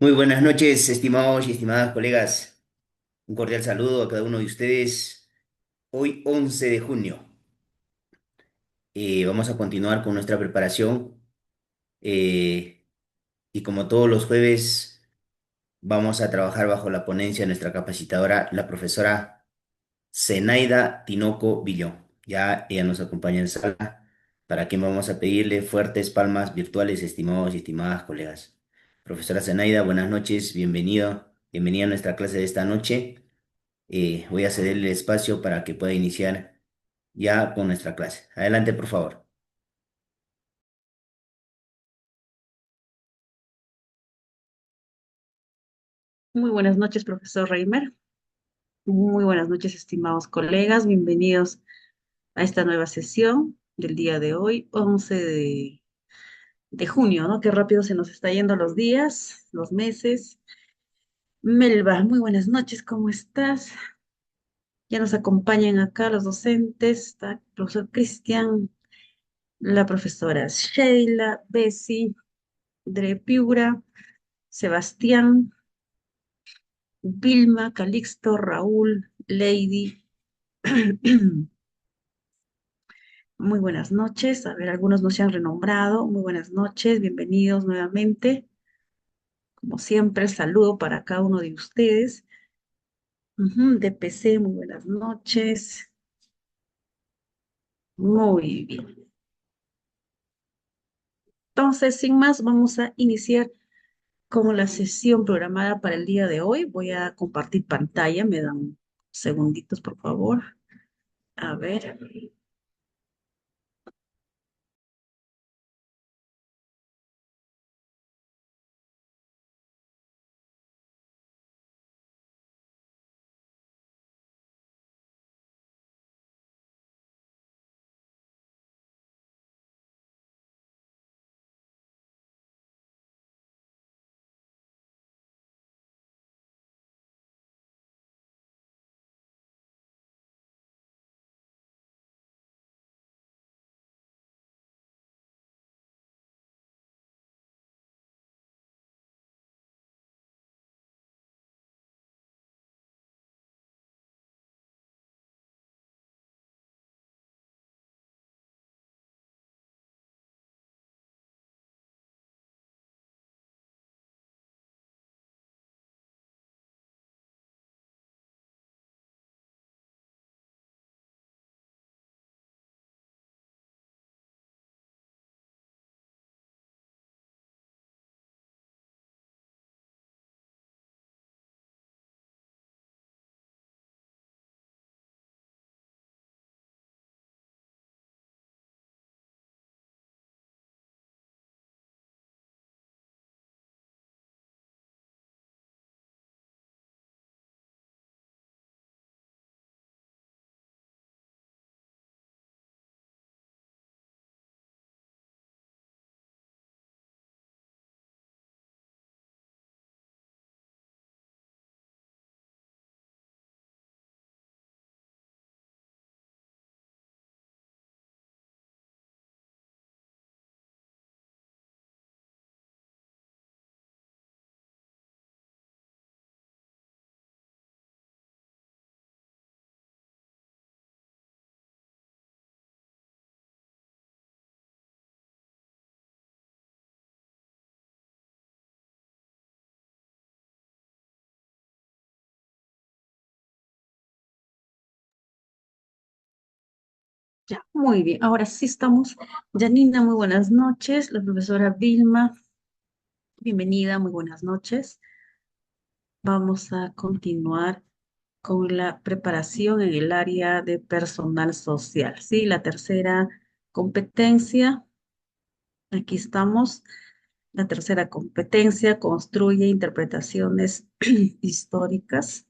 Muy buenas noches, estimados y estimadas colegas. Un cordial saludo a cada uno de ustedes. Hoy, 11 de junio, vamos a continuar con nuestra preparación eh, y como todos los jueves, vamos a trabajar bajo la ponencia de nuestra capacitadora, la profesora Zenaida Tinoco Villón. Ya ella nos acompaña en sala, para quien vamos a pedirle fuertes palmas virtuales, estimados y estimadas colegas. Profesora Zenaida, buenas noches, bienvenida a nuestra clase de esta noche. Voy a cederle el espacio para que pueda iniciar ya con nuestra clase. Adelante, por favor. Muy buenas noches, profesor Reimer. Muy buenas noches, estimados colegas. Bienvenidos a esta nueva sesión del día de hoy, 11 de junio, ¿no? Qué rápido se nos está yendo los días, los meses. Melba, muy buenas noches, ¿cómo estás? Ya nos acompañan acá los docentes, está el profesor Cristian, la profesora Sheila, Bessie, Dre Piura, Sebastián, Vilma, Calixto, Raúl, Lady. Muy buenas noches. A ver, algunos no se han renombrado. Muy buenas noches, bienvenidos nuevamente. Como siempre, saludo para cada uno de ustedes. DPC, muy buenas noches. Muy bien. Entonces, sin más, vamos a iniciar con la sesión programada para el día de hoy. Voy a compartir pantalla. Me dan segunditos, por favor. A ver. Ya, muy bien. Ahora sí estamos. Janina, muy buenas noches. La profesora Vilma, bienvenida, muy buenas noches. Vamos a continuar con la preparación en el área de personal social. Sí, la tercera competencia, aquí estamos. La tercera competencia construye interpretaciones históricas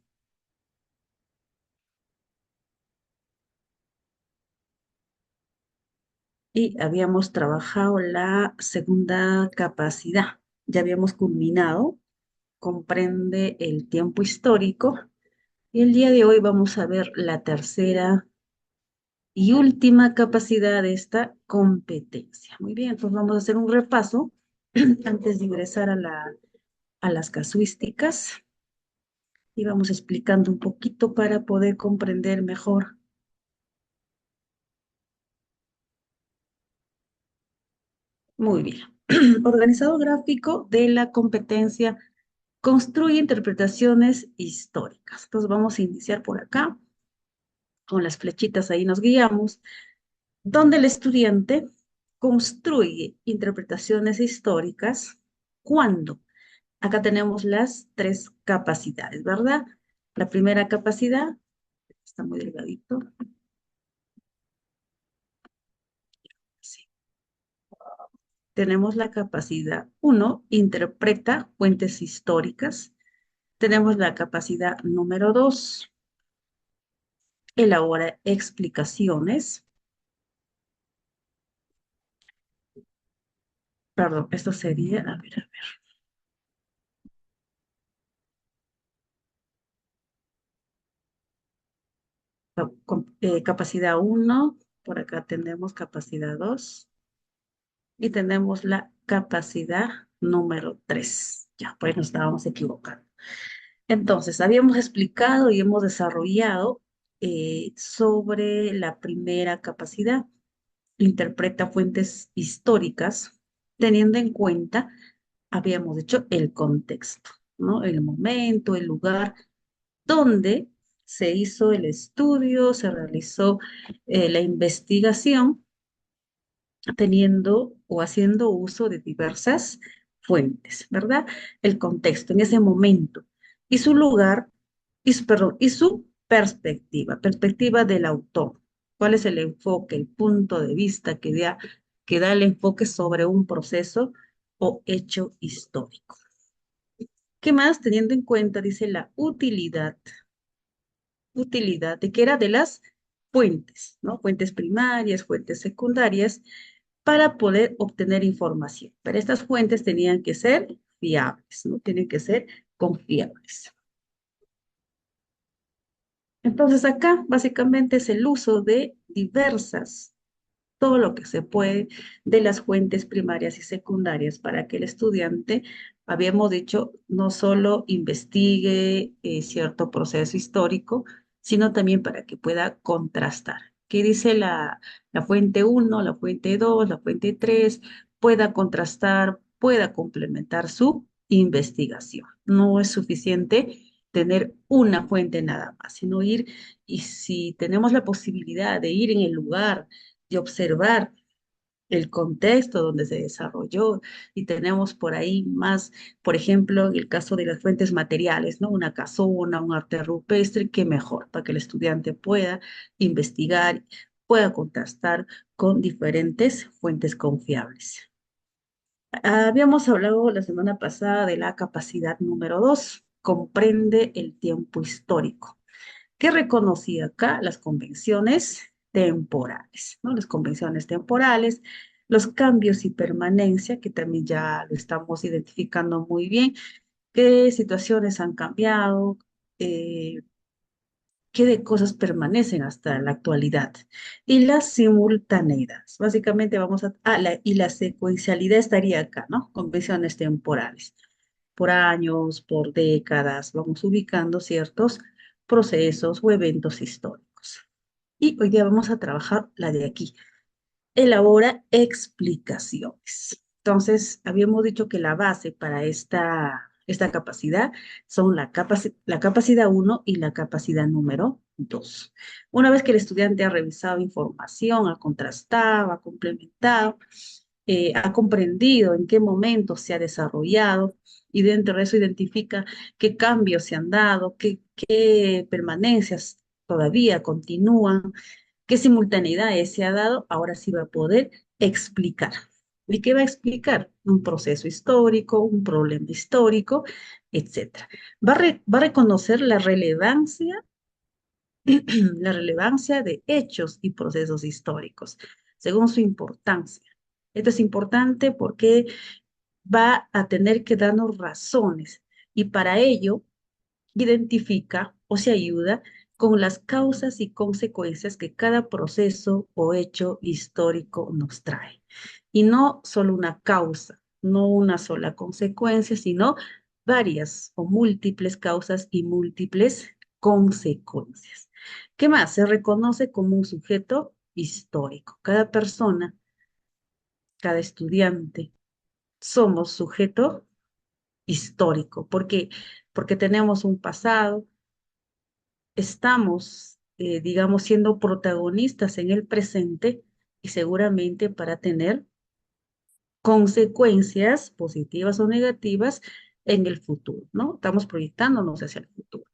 y habíamos trabajado la segunda capacidad. Ya habíamos culminado, comprende el tiempo histórico y el día de hoy vamos a ver la tercera y última capacidad de esta competencia. Muy bien, pues vamos a hacer un repaso antes de ingresar a la a las casuísticas y vamos explicando un poquito para poder comprender mejor. Muy bien. Organizado gráfico de la competencia construye interpretaciones históricas. Entonces vamos a iniciar por acá, con las flechitas ahí nos guiamos, donde el estudiante construye interpretaciones históricas cuando acá tenemos las tres capacidades, ¿verdad? La primera capacidad, está muy delgadito, sí. Tenemos la capacidad uno, interpreta fuentes históricas. Tenemos la capacidad número 2, elabora explicaciones. Perdón, esto sería, a ver, capacidad uno, por acá tenemos capacidad 2 y tenemos la capacidad número 3. Ya, pues nos estábamos equivocando. Entonces, habíamos explicado y hemos desarrollado sobre la primera capacidad. Interpreta fuentes históricas, teniendo en cuenta, habíamos dicho, el contexto, ¿no? El momento, el lugar donde se hizo el estudio, se realizó la investigación, teniendo o haciendo uso de diversas fuentes, ¿verdad? El contexto en ese momento y su lugar, perdón, y su perspectiva del autor. ¿Cuál es el enfoque, el punto de vista que da el enfoque sobre un proceso o hecho histórico? ¿Qué más? Teniendo en cuenta, dice, la utilidad de que era de las fuentes, ¿no? Fuentes primarias, fuentes secundarias, para poder obtener información. Pero estas fuentes tenían que ser fiables, ¿no? Tienen que ser confiables. Entonces acá básicamente es el uso de diversas, todo lo que se puede de las fuentes primarias y secundarias para que el estudiante, habíamos dicho, no solo investigue cierto proceso histórico, sino también para que pueda contrastar. ¿Qué dice la fuente uno, la fuente 2, la fuente 3? Pueda contrastar, pueda complementar su investigación. No es suficiente tener una fuente nada más, sino ir, y si tenemos la posibilidad de ir en el lugar, de observar el contexto donde se desarrolló y tenemos por ahí más, por ejemplo, en el caso de las fuentes materiales, ¿no? Una casona, un arte rupestre, qué mejor para que el estudiante pueda investigar, pueda contrastar con diferentes fuentes confiables. Habíamos hablado la semana pasada de la capacidad número 2, comprende el tiempo histórico. ¿Qué reconocía acá? Las convenciones temporales, ¿no? Las convenciones temporales, los cambios y permanencia, que también ya lo estamos identificando muy bien, qué situaciones han cambiado, eh, qué de cosas permanecen hasta la actualidad. Y la simultaneidad. Básicamente vamos y la secuencialidad estaría acá, ¿no? Convenciones temporales. Por años, por décadas, vamos ubicando ciertos procesos o eventos históricos. Y hoy día vamos a trabajar la de aquí. Elabora explicaciones. Entonces, habíamos dicho que la base para esta capacidad son la capacidad uno y la capacidad número 2. Una vez que el estudiante ha revisado información, ha contrastado, ha complementado, ha comprendido en qué momento se ha desarrollado y dentro de eso identifica qué cambios se han dado, qué permanencias todavía continúan, qué simultaneidad se ha dado, ahora sí va a poder explicar. ¿Y qué va a explicar? Un proceso histórico, un problema histórico, etcétera. Va a reconocer la relevancia de hechos y procesos históricos, según su importancia. Esto es importante porque va a tener que darnos razones y para ello identifica o se ayuda con las causas y consecuencias que cada proceso o hecho histórico nos trae. Y no solo una causa, no una sola consecuencia, sino varias o múltiples causas y múltiples consecuencias. ¿Qué más? Se reconoce como un sujeto histórico. Cada persona, cada estudiante, somos sujeto histórico. ¿Por qué? Porque tenemos un pasado, estamos, digamos, siendo protagonistas en el presente y seguramente para tener consecuencias positivas o negativas en el futuro, ¿no? Estamos proyectándonos hacia el futuro.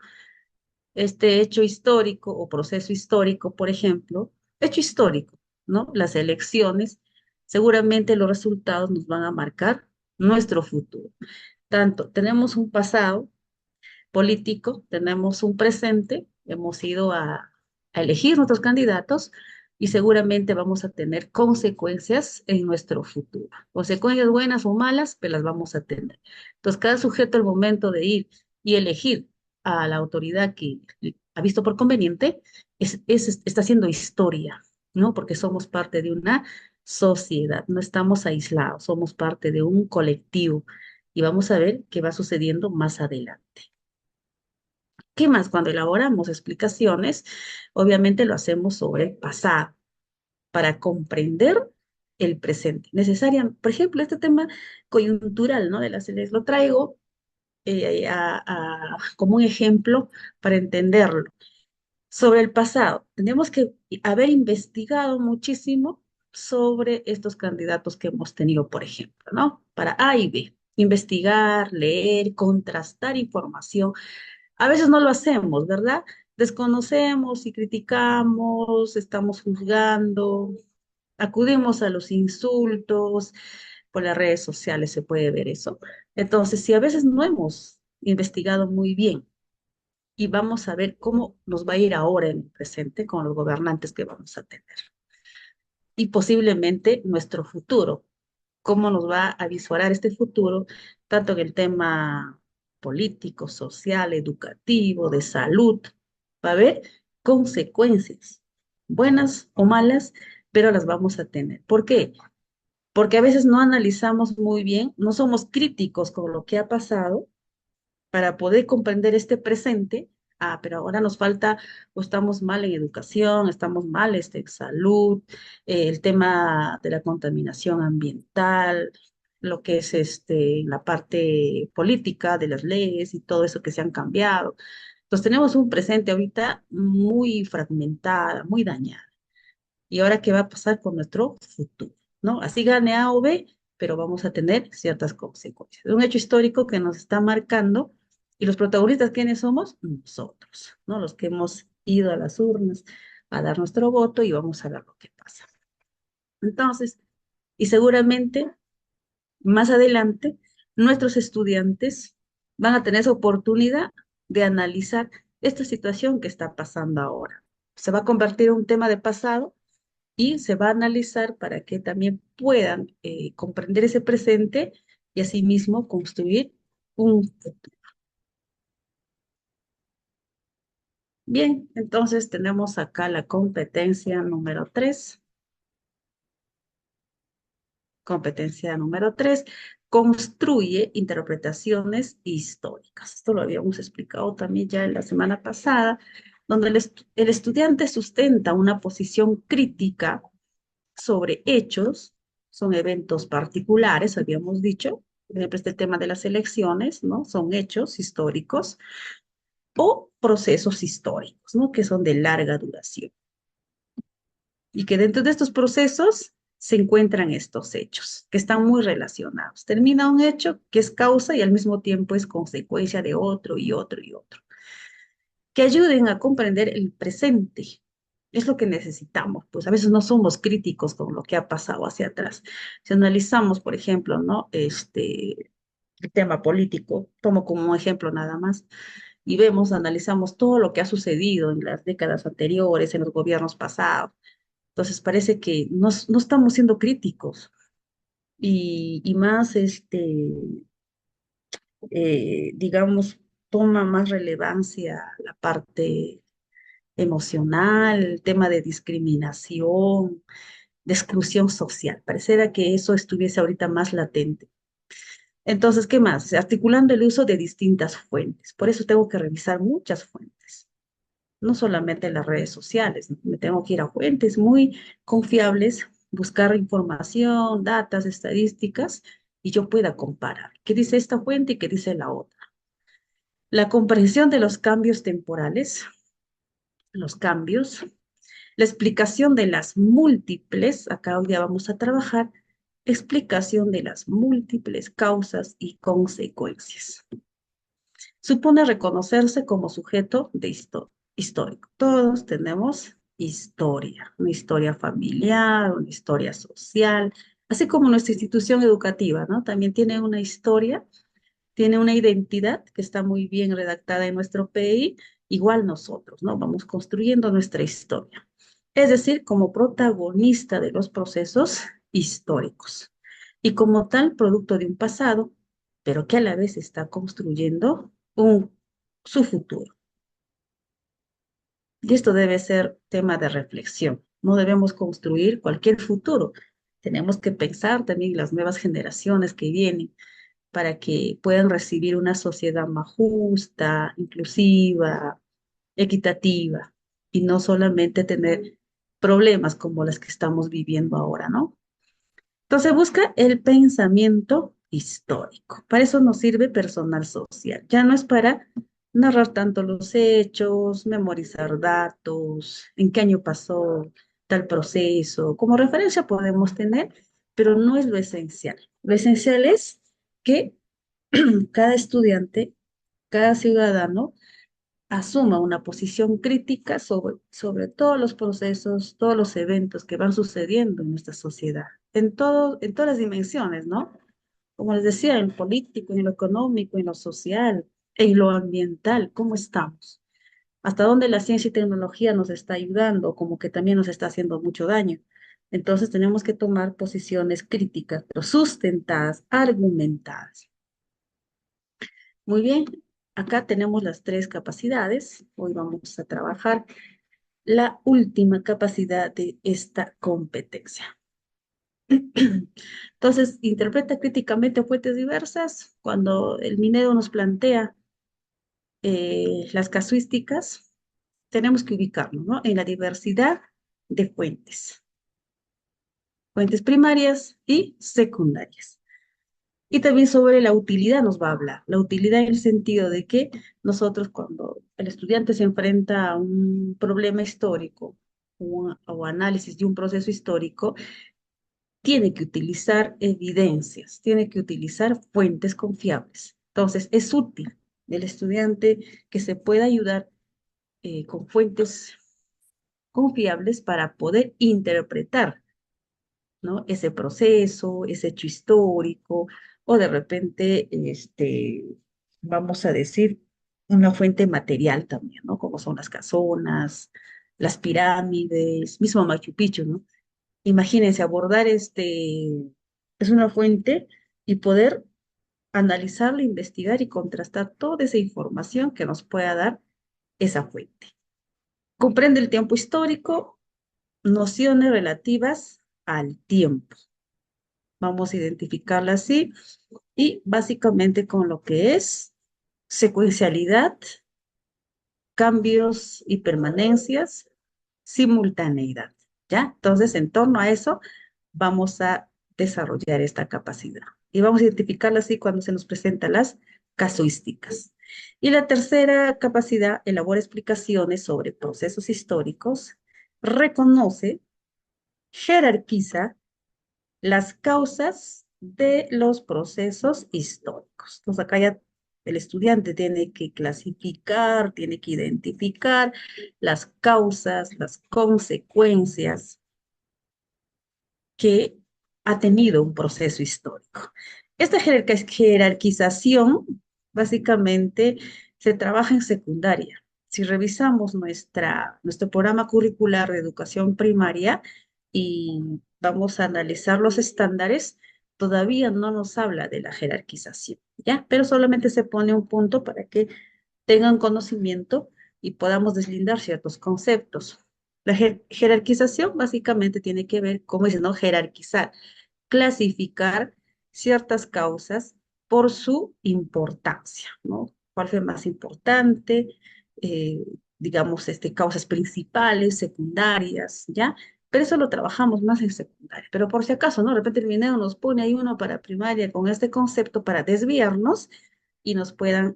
Este hecho histórico o proceso histórico, por ejemplo, hecho histórico, ¿no? Las elecciones, seguramente los resultados nos van a marcar nuestro futuro. Tanto tenemos un pasado político, tenemos un presente, hemos ido a elegir nuestros candidatos y seguramente vamos a tener consecuencias en nuestro futuro. Consecuencias buenas o malas, pero las vamos a tener. Entonces, cada sujeto al momento de ir y elegir a la autoridad que ha visto por conveniente, está haciendo historia, ¿no? Porque somos parte de una sociedad, no estamos aislados, somos parte de un colectivo y vamos a ver qué va sucediendo más adelante. ¿Qué más? Cuando elaboramos explicaciones, obviamente lo hacemos sobre el pasado para comprender el presente. Necesaria, por ejemplo, este tema coyuntural, ¿no? De las leyes, lo traigo como un ejemplo para entenderlo. Sobre el pasado, tenemos que haber investigado muchísimo sobre estos candidatos que hemos tenido, por ejemplo, ¿no? Para A y B. Investigar, leer, contrastar información a veces no lo hacemos, ¿verdad? Desconocemos y criticamos, estamos juzgando, acudimos a los insultos, por las redes sociales se puede ver eso. Entonces, si a veces no hemos investigado muy bien y vamos a ver cómo nos va a ir ahora en el presente con los gobernantes que vamos a tener y posiblemente nuestro futuro, cómo nos va a visualizar este futuro, tanto en el tema político, social, educativo, de salud. Va a haber consecuencias, buenas o malas, pero las vamos a tener. ¿Por qué? Porque a veces no analizamos muy bien, no somos críticos con lo que ha pasado para poder comprender este presente. Ah, pero ahora nos falta, o estamos mal en educación, estamos mal en salud, el tema de la contaminación ambiental, lo que es la parte política de las leyes y todo eso que se han cambiado. Entonces tenemos un presente ahorita muy fragmentada, muy dañada. ¿Y ahora qué va a pasar con nuestro futuro? ¿No? Así gane A o B, pero vamos a tener ciertas consecuencias. Es un hecho histórico que nos está marcando y los protagonistas, ¿quiénes somos? Nosotros, ¿no? Los que hemos ido a las urnas a dar nuestro voto y vamos a ver lo que pasa. Entonces, y seguramente más adelante, nuestros estudiantes van a tener esa oportunidad de analizar esta situación que está pasando ahora. Se va a convertir en un tema de pasado y se va a analizar para que también puedan comprender ese presente y asimismo construir un futuro. Bien, entonces tenemos acá la competencia número 3. Competencia número 3, construye interpretaciones históricas. Esto lo habíamos explicado también ya en la semana pasada, donde el estudiante sustenta una posición crítica sobre hechos, son eventos particulares, habíamos dicho, por ejemplo, este tema de las elecciones, ¿no? Son hechos históricos o procesos históricos, ¿no? Que son de larga duración. Y que dentro de estos procesos se encuentran estos hechos, que están muy relacionados. Termina un hecho que es causa y al mismo tiempo es consecuencia de otro y otro y otro, que ayuden a comprender el presente. Es lo que necesitamos, pues a veces no somos críticos con lo que ha pasado hacia atrás. Si analizamos, por ejemplo, ¿no? El tema político, tomo como ejemplo nada más, y vemos, analizamos todo lo que ha sucedido en las décadas anteriores, en los gobiernos pasados. Entonces parece que no estamos siendo críticos y más, digamos, toma más relevancia la parte emocional, el tema de discriminación, de exclusión social. Pareciera que eso estuviese ahorita más latente. Entonces, ¿qué más? Articulando el uso de distintas fuentes. Por eso tengo que revisar muchas fuentes, no solamente en las redes sociales, ¿no? Me tengo que ir a fuentes muy confiables, buscar información, datas, estadísticas, y yo pueda comparar qué dice esta fuente y qué dice la otra. La comprensión de los cambios temporales, los cambios, la explicación de las múltiples, acá hoy día vamos a trabajar, explicación de las múltiples causas y consecuencias. Supone reconocerse como sujeto de histórico. Todos tenemos historia, una historia familiar, una historia social, así como nuestra institución educativa, ¿no? También tiene una historia, tiene una identidad que está muy bien redactada en nuestro PI, igual nosotros, ¿no? Vamos construyendo nuestra historia. Es decir, como protagonista de los procesos históricos y como tal producto de un pasado, pero que a la vez está construyendo su futuro. Y esto debe ser tema de reflexión. No debemos construir cualquier futuro. Tenemos que pensar también en las nuevas generaciones que vienen para que puedan recibir una sociedad más justa, inclusiva, equitativa y no solamente tener problemas como las que estamos viviendo ahora, ¿no? Entonces busca el pensamiento histórico. Para eso nos sirve personal social. Ya no es para narrar tanto los hechos, memorizar datos, en qué año pasó tal proceso. Como referencia podemos tener, pero no es lo esencial. Lo esencial es que cada estudiante, cada ciudadano asuma una posición crítica sobre todos los procesos, todos los eventos que van sucediendo en nuestra sociedad, en todas las dimensiones, ¿no? Como les decía, en lo político, en lo económico, en lo social, en lo ambiental, ¿cómo estamos? ¿Hasta dónde la ciencia y tecnología nos está ayudando, como que también nos está haciendo mucho daño? Entonces tenemos que tomar posiciones críticas, pero sustentadas, argumentadas. Muy bien, acá tenemos las tres capacidades. Hoy vamos a trabajar la última capacidad de esta competencia. Entonces, interpreta críticamente fuentes diversas. Cuando el minero nos plantea las casuísticas, tenemos que ubicarnos, ¿no? En la diversidad de fuentes, fuentes primarias y secundarias. Y también sobre la utilidad nos va a hablar. La utilidad en el sentido de que nosotros cuando el estudiante se enfrenta a un problema histórico o análisis de un proceso histórico, tiene que utilizar evidencias, tiene que utilizar fuentes confiables. Entonces, es útil el estudiante que se pueda ayudar con fuentes confiables para poder interpretar, ¿no? Ese proceso, ese hecho histórico, o de repente, vamos a decir, una fuente material también, ¿no? Como son las casonas, las pirámides, mismo Machu Picchu, ¿no? Imagínense abordar es una fuente y poder analizarla, investigar y contrastar toda esa información que nos pueda dar esa fuente. Comprende el tiempo histórico, nociones relativas al tiempo. Vamos a identificarla así y básicamente con lo que es secuencialidad, cambios y permanencias, simultaneidad. ¿Ya? Entonces, en torno a eso, vamos a desarrollar esta capacidad. Y vamos a identificarla así cuando se nos presentan las casuísticas. Y la tercera capacidad, elabora explicaciones sobre procesos históricos, reconoce, jerarquiza las causas de los procesos históricos. Entonces, acá ya el estudiante tiene que clasificar, tiene que identificar las causas, las consecuencias que ha tenido un proceso histórico. Esta jerarquización básicamente se trabaja en secundaria. Si revisamos nuestro programa curricular de educación primaria y vamos a analizar los estándares, todavía no nos habla de la jerarquización, ¿ya? Pero solamente se pone un punto para que tengan conocimiento y podamos deslindar ciertos conceptos. La jerarquización básicamente tiene que ver, como dice, ¿no? Jerarquizar, clasificar ciertas causas por su importancia, ¿no? ¿Cuál fue más importante? Eh, digamos, causas principales, secundarias, ¿ya? Pero eso lo trabajamos más en secundaria. Pero por si acaso, ¿no? De repente el video nos pone ahí uno para primaria con este concepto para desviarnos y nos puedan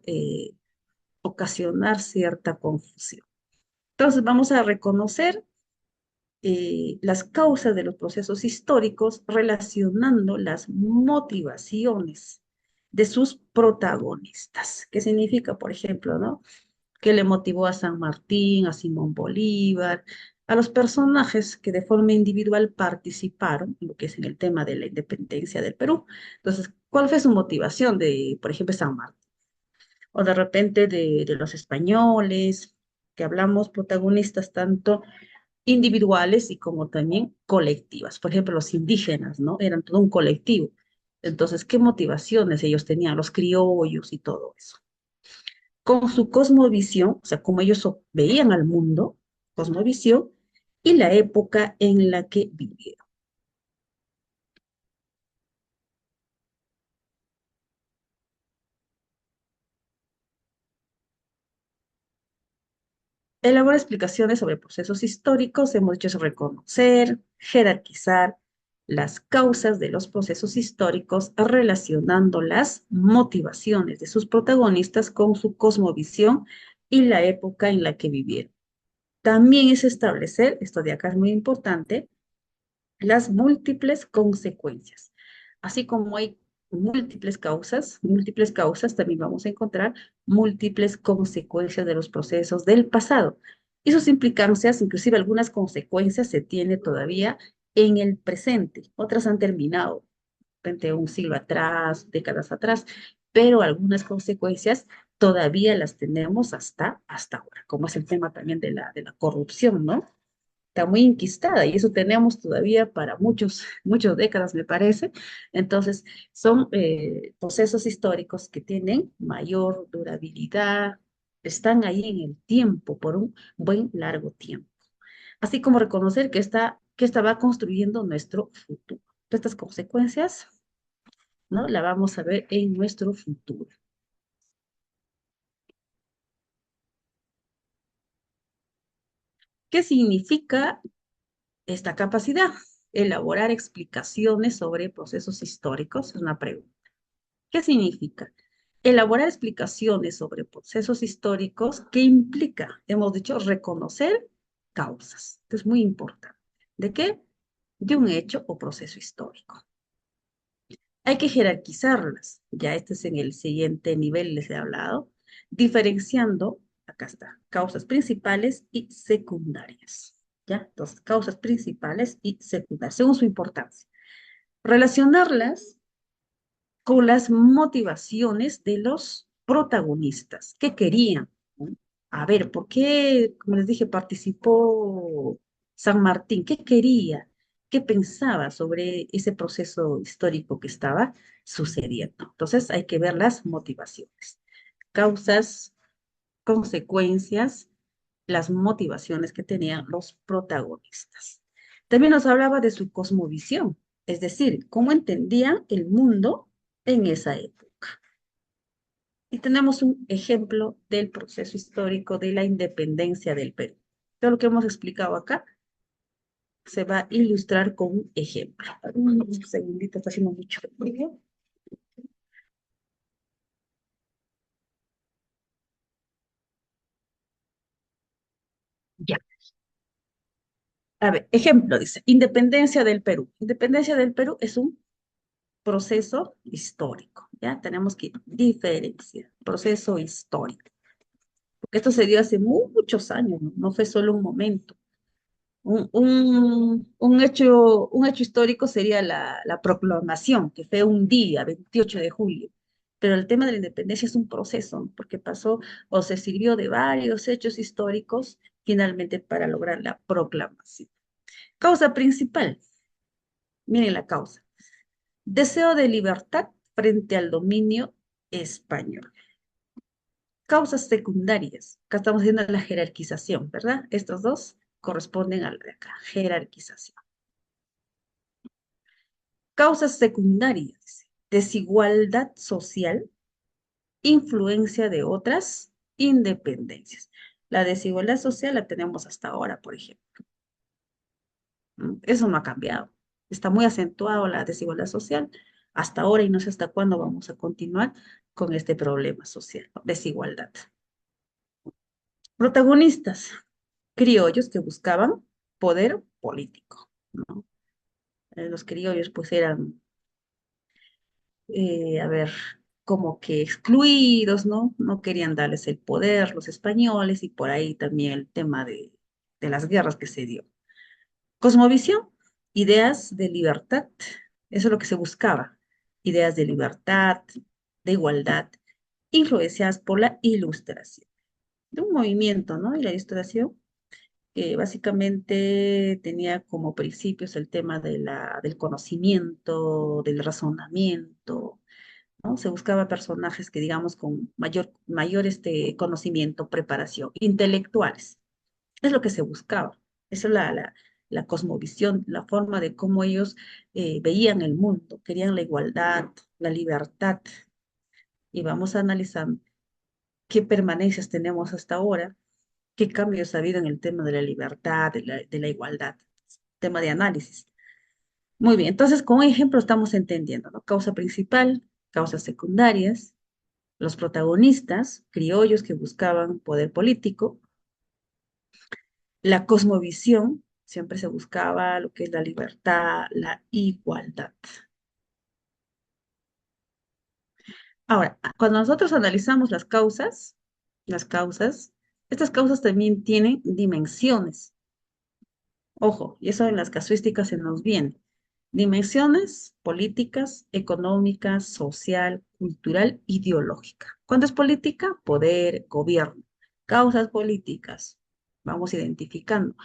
ocasionar cierta confusión. Entonces vamos a reconocer las causas de los procesos históricos relacionando las motivaciones de sus protagonistas. ¿Qué significa, por ejemplo, no? ¿Qué le motivó a San Martín, a Simón Bolívar, a los personajes que de forma individual participaron en lo que es en el tema de la independencia del Perú? Entonces, ¿cuál fue su motivación de, por ejemplo, San Martín? O de repente de los españoles, que hablamos protagonistas tanto individuales y como también colectivas. Por ejemplo, los indígenas, ¿no? Eran todo un colectivo. Entonces, ¿qué motivaciones ellos tenían? Los criollos y todo eso. Con su cosmovisión, o sea, como ellos veían al mundo, cosmovisión, y la época en la que vivieron. Elabora explicaciones sobre procesos históricos, hemos dicho es reconocer, jerarquizar las causas de los procesos históricos, relacionando las motivaciones de sus protagonistas con su cosmovisión y la época en la que vivieron. También es establecer, esto de acá es muy importante, las múltiples consecuencias. Así como hay múltiples causas, también vamos a encontrar múltiples consecuencias de los procesos del pasado. Y sus implicancias, inclusive algunas consecuencias, se tiene todavía en el presente. Otras han terminado frente a un siglo atrás, décadas atrás, pero algunas consecuencias todavía las tenemos hasta ahora, como es el tema también de la corrupción, ¿no? Está muy enquistada y eso tenemos todavía para muchas décadas, me parece. Entonces, son procesos históricos que tienen mayor durabilidad, están ahí en el tiempo, por un buen largo tiempo. Así como reconocer que esta va construyendo nuestro futuro. Estas consecuencias, ¿no? La vamos a ver en nuestro futuro. ¿Qué significa esta capacidad? Elaborar explicaciones sobre procesos históricos es una pregunta. ¿Qué significa? Elaborar explicaciones sobre procesos históricos que implica, hemos dicho, reconocer causas. Esto es muy importante. ¿De qué? De un hecho o proceso histórico. Hay que jerarquizarlas. Ya este es en el siguiente nivel, les he hablado, diferenciando, acá está, causas principales y secundarias. ¿Ya? Entonces, causas principales y secundarias, según su importancia. Relacionarlas con las motivaciones de los protagonistas. ¿Qué querían? ¿No? A ver, ¿por qué, como les dije, participó San Martín? ¿Qué quería? ¿Qué pensaba sobre ese proceso histórico que estaba sucediendo? Entonces hay que ver las motivaciones, causas, consecuencias, las motivaciones que tenían los protagonistas. También nos hablaba de su cosmovisión, es decir, cómo entendían el mundo en esa época. Y tenemos un ejemplo del proceso histórico de la independencia del Perú. Todo lo que hemos explicado acá se va a ilustrar con un ejemplo. Un segundito, está haciendo mucho frío. Ya. A ver, ejemplo, dice, independencia del Perú. Independencia del Perú es un proceso histórico, ¿ya? Tenemos que diferenciar, proceso histórico, porque esto se dio hace muchos años, ¿no? No fue solo un momento. Un hecho histórico sería la proclamación, que fue un día, 28 de julio, pero el tema de la independencia es un proceso, ¿no? Porque pasó o se sirvió de varios hechos históricos finalmente para lograr la proclamación. Causa principal, miren la causa. Deseo de libertad frente al dominio español. Causas secundarias. Acá estamos haciendo la jerarquización, ¿verdad? Estos dos corresponden a la de acá, jerarquización. Causas secundarias. desigualdad social, influencia de otras independencias. La desigualdad social la tenemos hasta ahora, por ejemplo. ¿No? Eso no ha cambiado. Está muy acentuado la desigualdad social hasta ahora y no sé hasta cuándo vamos a continuar con este problema social, ¿no? Desigualdad. Protagonistas, criollos que buscaban poder político, ¿no? Los criollos pues eran, a ver, como que excluidos, ¿no? No querían darles el poder los españoles y por ahí también el tema de las guerras que se dio. Cosmovisión, ideas de libertad, eso es lo que se buscaba, ideas de libertad, de igualdad, influenciadas por la ilustración, de un movimiento, ¿no? Y la ilustración que básicamente tenía como principios el tema del conocimiento, del razonamiento, ¿no? Se buscaba personajes que, digamos, con mayor conocimiento, preparación, intelectuales. Es lo que se buscaba. Esa es la cosmovisión, la forma de cómo ellos veían el mundo, querían la igualdad, la libertad. Y vamos a analizar qué permanencias tenemos hasta ahora, qué cambios ha habido en el tema de la libertad, de la igualdad, tema de análisis. Muy bien, entonces con un ejemplo estamos entendiendo, ¿no? Causa principal, causas secundarias, los protagonistas, criollos que buscaban poder político, la cosmovisión, siempre se buscaba lo que es la libertad, la igualdad. Ahora, cuando nosotros analizamos las causas, estas causas también tienen dimensiones. Ojo, y eso en las casuísticas se nos viene. Dimensiones políticas, económicas, social, cultural, ideológica. ¿Cuándo es política? Poder, gobierno. Causas políticas. Vamos identificando.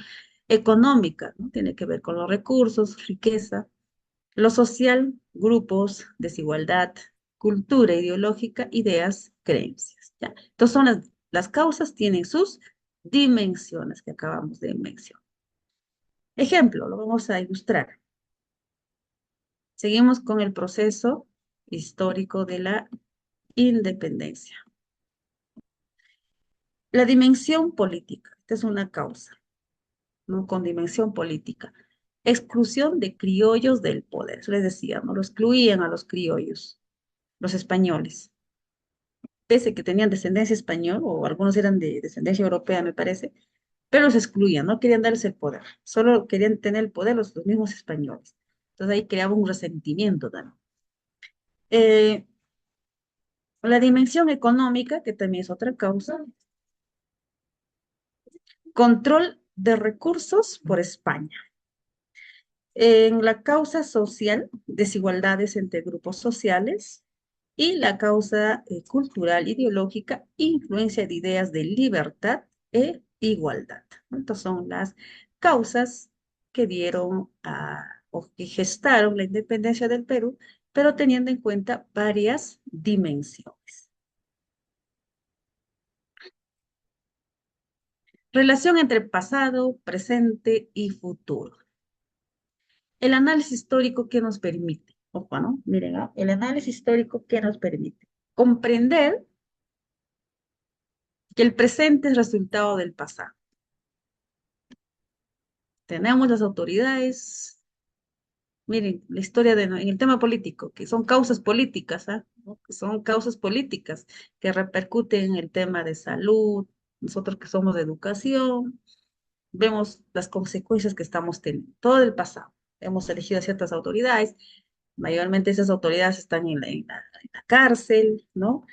Económica, ¿no? Tiene que ver con los recursos, riqueza. Lo social, grupos, desigualdad, cultura ideológica, ideas, creencias. ¿Ya? Entonces las causas tienen sus dimensiones que acabamos de mencionar. Ejemplo, lo vamos a ilustrar. Seguimos con el proceso histórico de la independencia. La dimensión política, esta es una causa, ¿no? Con dimensión política. Exclusión de criollos del poder, eso les decía, ¿no? Lo excluían a los criollos, los españoles. Pese que tenían descendencia española, o algunos eran de descendencia europea, me parece, pero los excluían, no querían darles el poder, solo querían tener el poder los mismos españoles. Entonces ahí creaba un resentimiento también. Eh, la dimensión económica, que también es otra causa, control de recursos por España. En la causa social, desigualdades entre grupos sociales, y la causa cultural, ideológica, influencia de ideas de libertad e igualdad. Estas son las causas que dieron o que gestaron la independencia del Perú, pero teniendo en cuenta varias dimensiones. Relación entre pasado, presente y futuro. El análisis histórico que nos permite, ojo, ¿no? Miren, ¿no? El análisis histórico que nos permite comprender que el presente es resultado del pasado. Tenemos las autoridades, miren, la historia en el tema político, que son causas políticas, ¿ah? ¿No? Que son causas políticas que repercuten en el tema de salud, nosotros que somos de educación, vemos las consecuencias que estamos teniendo, todo el pasado. Hemos elegido a ciertas autoridades, mayormente esas autoridades están en la cárcel, ¿no?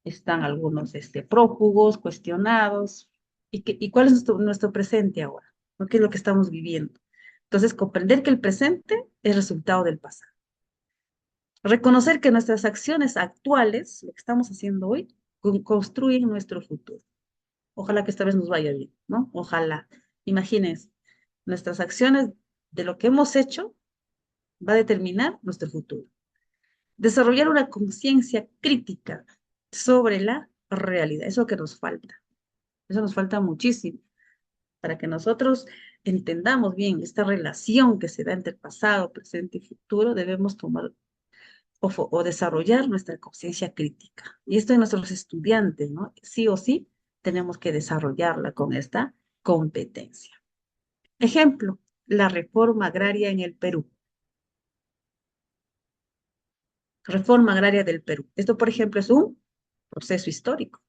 Están algunos prófugos, cuestionados. ¿Y cuál es nuestro presente ahora? ¿No? ¿Qué es lo que estamos viviendo? Entonces, comprender que el presente es resultado del pasado. Reconocer que nuestras acciones actuales, lo que estamos haciendo hoy, construyen nuestro futuro. Ojalá que esta vez nos vaya bien, ¿no? Ojalá. Imagínense, nuestras acciones de lo que hemos hecho va a determinar nuestro futuro. Desarrollar una conciencia crítica sobre la realidad, eso que nos falta. Eso nos falta muchísimo para que nosotros entendamos bien esta relación que se da entre pasado, presente y futuro. Debemos tomar o desarrollar nuestra conciencia crítica. Y esto en nuestros estudiantes, ¿no? Sí o sí tenemos que desarrollarla con esta competencia. Ejemplo, la reforma agraria en el Perú. Reforma agraria del Perú. Esto, por ejemplo, es un proceso histórico.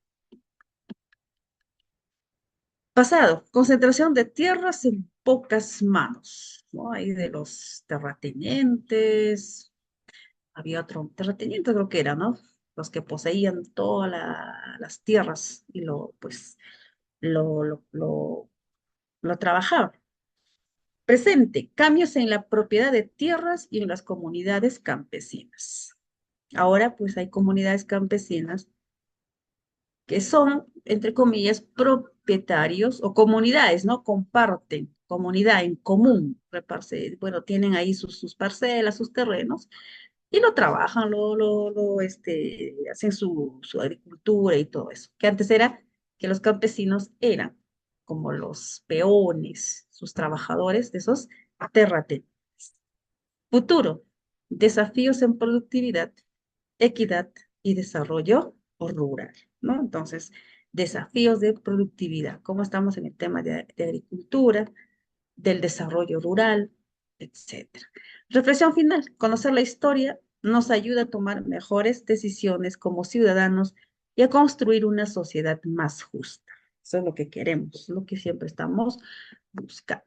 Pasado, concentración de tierras en pocas manos, ¿no? Ahí de los terratenientes, había otro terrateniente creo que era, ¿no? Los que poseían todas las tierras y pues, lo, lo, lo, lo trabajaban. Presente, cambios en la propiedad de tierras y en las comunidades campesinas. Ahora, pues hay comunidades campesinas que son, entre comillas, propietarios o comunidades, ¿no? Comparten, comunidad en común, bueno, tienen ahí sus parcelas, sus terrenos, y lo trabajan, hacen su agricultura y todo eso. Que antes era que los campesinos eran como los peones, sus trabajadores de esos terratenientes. Futuro, desafíos en productividad, equidad y desarrollo rural, ¿no? Entonces, desafíos de productividad, cómo estamos en el tema de agricultura, del desarrollo rural, etcétera. Reflexión final, conocer la historia nos ayuda a tomar mejores decisiones como ciudadanos y a construir una sociedad más justa. Eso es lo que queremos, lo que siempre estamos buscando.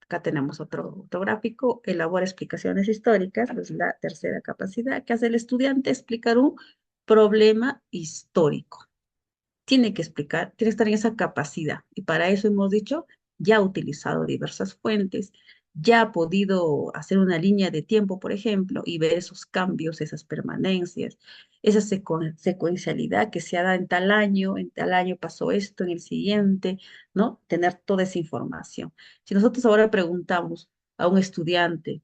Acá tenemos otro gráfico, elabora explicaciones históricas, es la tercera capacidad que hace el estudiante, explicar un problema histórico. Tiene que explicar, tiene que estar en esa capacidad. Y para eso hemos dicho, ya ha utilizado diversas fuentes, ya ha podido hacer una línea de tiempo, por ejemplo, y ver esos cambios, esas permanencias, esa secuencialidad que se ha dado en tal año pasó esto, en el siguiente, ¿no? Tener toda esa información. Si nosotros ahora preguntamos a un estudiante,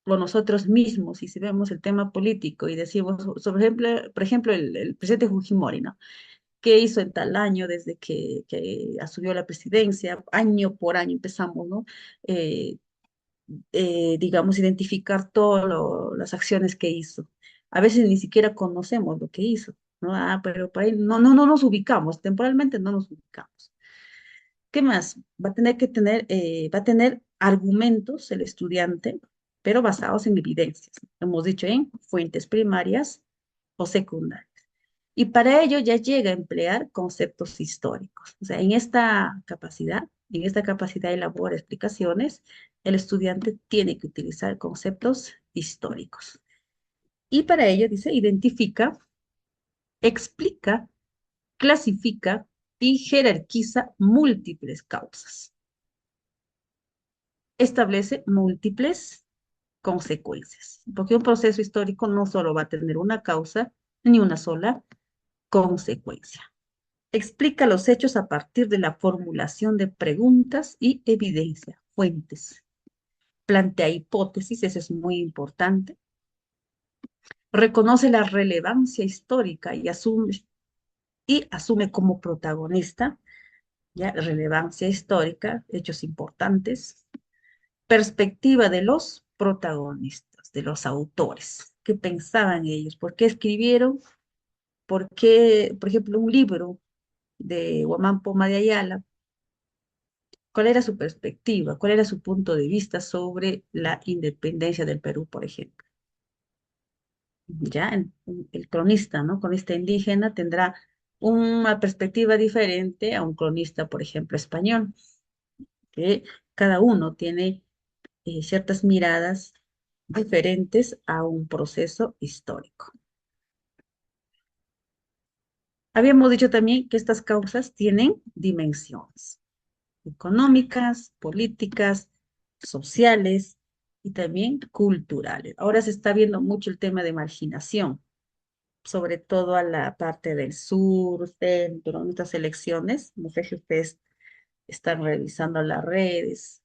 o nosotros mismos, y si vemos el tema político y decimos, por ejemplo, el presidente Fujimori, ¿no? ¿Qué hizo en tal año desde que asumió la presidencia? Año por año empezamos, ¿no? Eh, digamos, identificar todas las acciones que hizo. A veces ni siquiera conocemos lo que hizo, ¿no? Ah, pero por ahí no nos ubicamos, temporalmente no nos ubicamos. ¿Qué más? Va a tener argumentos el estudiante, pero basados en evidencias. Hemos dicho en fuentes primarias o secundarias. Y para ello ya llega a emplear conceptos históricos. O sea, en esta capacidad elabora explicaciones, el estudiante tiene que utilizar conceptos históricos. Y para ello, dice, identifica, explica, clasifica y jerarquiza múltiples causas. Establece múltiples consecuencias, porque un proceso histórico no solo va a tener una causa ni una sola consecuencia. Explica los hechos a partir de la formulación de preguntas y evidencia, fuentes. Plantea hipótesis, eso es muy importante. Reconoce la relevancia histórica y asume como protagonista, ya, relevancia histórica, hechos importantes. Perspectiva de los protagonistas, de los autores. ¿Qué pensaban ellos? ¿Por qué escribieron? ¿Por qué, por ejemplo, un libro de Guamán Poma de Ayala? ¿Cuál era su perspectiva? ¿Cuál era su punto de vista sobre la independencia del Perú, por ejemplo? Ya el cronista, ¿no? Cronista indígena tendrá una perspectiva diferente a un cronista, por ejemplo, español, que cada uno tiene ciertas miradas diferentes a un proceso histórico. Habíamos dicho también que estas causas tienen dimensiones económicas, políticas, sociales y también culturales. Ahora se está viendo mucho el tema de marginación, sobre todo a la parte del sur, centro, nuestras elecciones. No sé si ustedes están revisando las redes,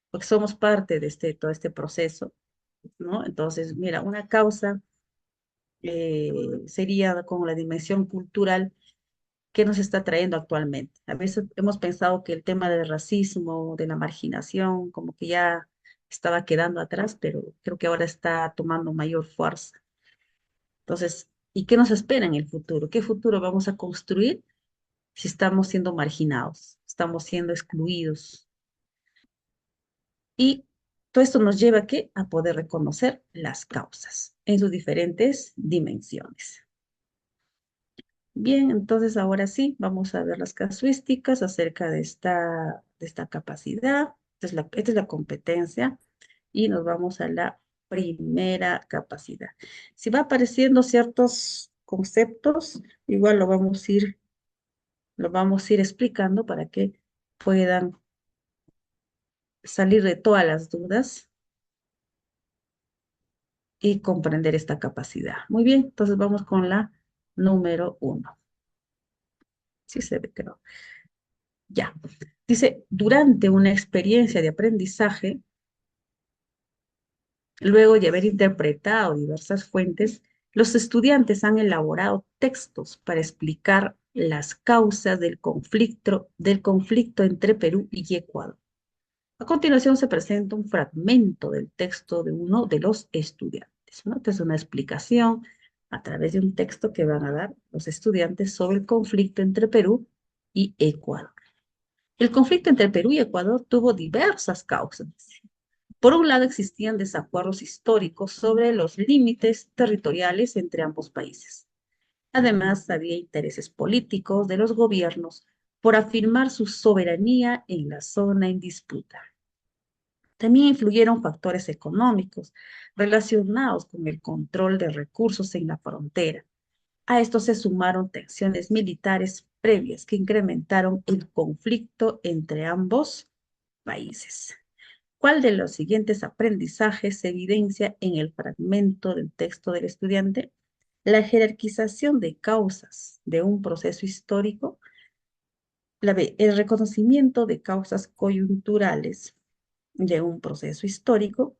porque somos parte de todo este proceso, ¿no? Entonces, mira, una causa sería con la dimensión cultural que nos está trayendo actualmente. A veces hemos pensado que el tema del racismo, de la marginación, como que ya estaba quedando atrás, pero creo que ahora está tomando mayor fuerza. Entonces, ¿y qué nos espera en el futuro? ¿Qué futuro vamos a construir si estamos siendo marginados, estamos siendo excluidos? Y todo esto nos lleva ¿a qué? A poder reconocer las causas en sus diferentes dimensiones. Bien, entonces ahora sí, vamos a ver las casuísticas acerca de esta capacidad. Esta es la competencia y nos vamos a la primera capacidad. Si va apareciendo ciertos conceptos, igual lo vamos a ir explicando para que puedan salir de todas las dudas y comprender esta capacidad. Muy bien, entonces vamos con la número uno. Sí se ve, creo. Ya. Dice, durante una experiencia de aprendizaje, luego de haber interpretado diversas fuentes, los estudiantes han elaborado textos para explicar las causas del conflicto entre Perú y Ecuador. A continuación se presenta un fragmento del texto de uno de los estudiantes, ¿no? Esta es una explicación a través de un texto que van a dar los estudiantes sobre el conflicto entre Perú y Ecuador. El conflicto entre Perú y Ecuador tuvo diversas causas. Por un lado, existían desacuerdos históricos sobre los límites territoriales entre ambos países. Además, había intereses políticos de los gobiernos por afirmar su soberanía en la zona en disputa. También influyeron factores económicos relacionados con el control de recursos en la frontera. A esto se sumaron tensiones militares previas que incrementaron el conflicto entre ambos países. ¿Cuál de los siguientes aprendizajes se evidencia en el fragmento del texto del estudiante? La jerarquización de causas de un proceso histórico, el reconocimiento de causas coyunturales de un proceso histórico,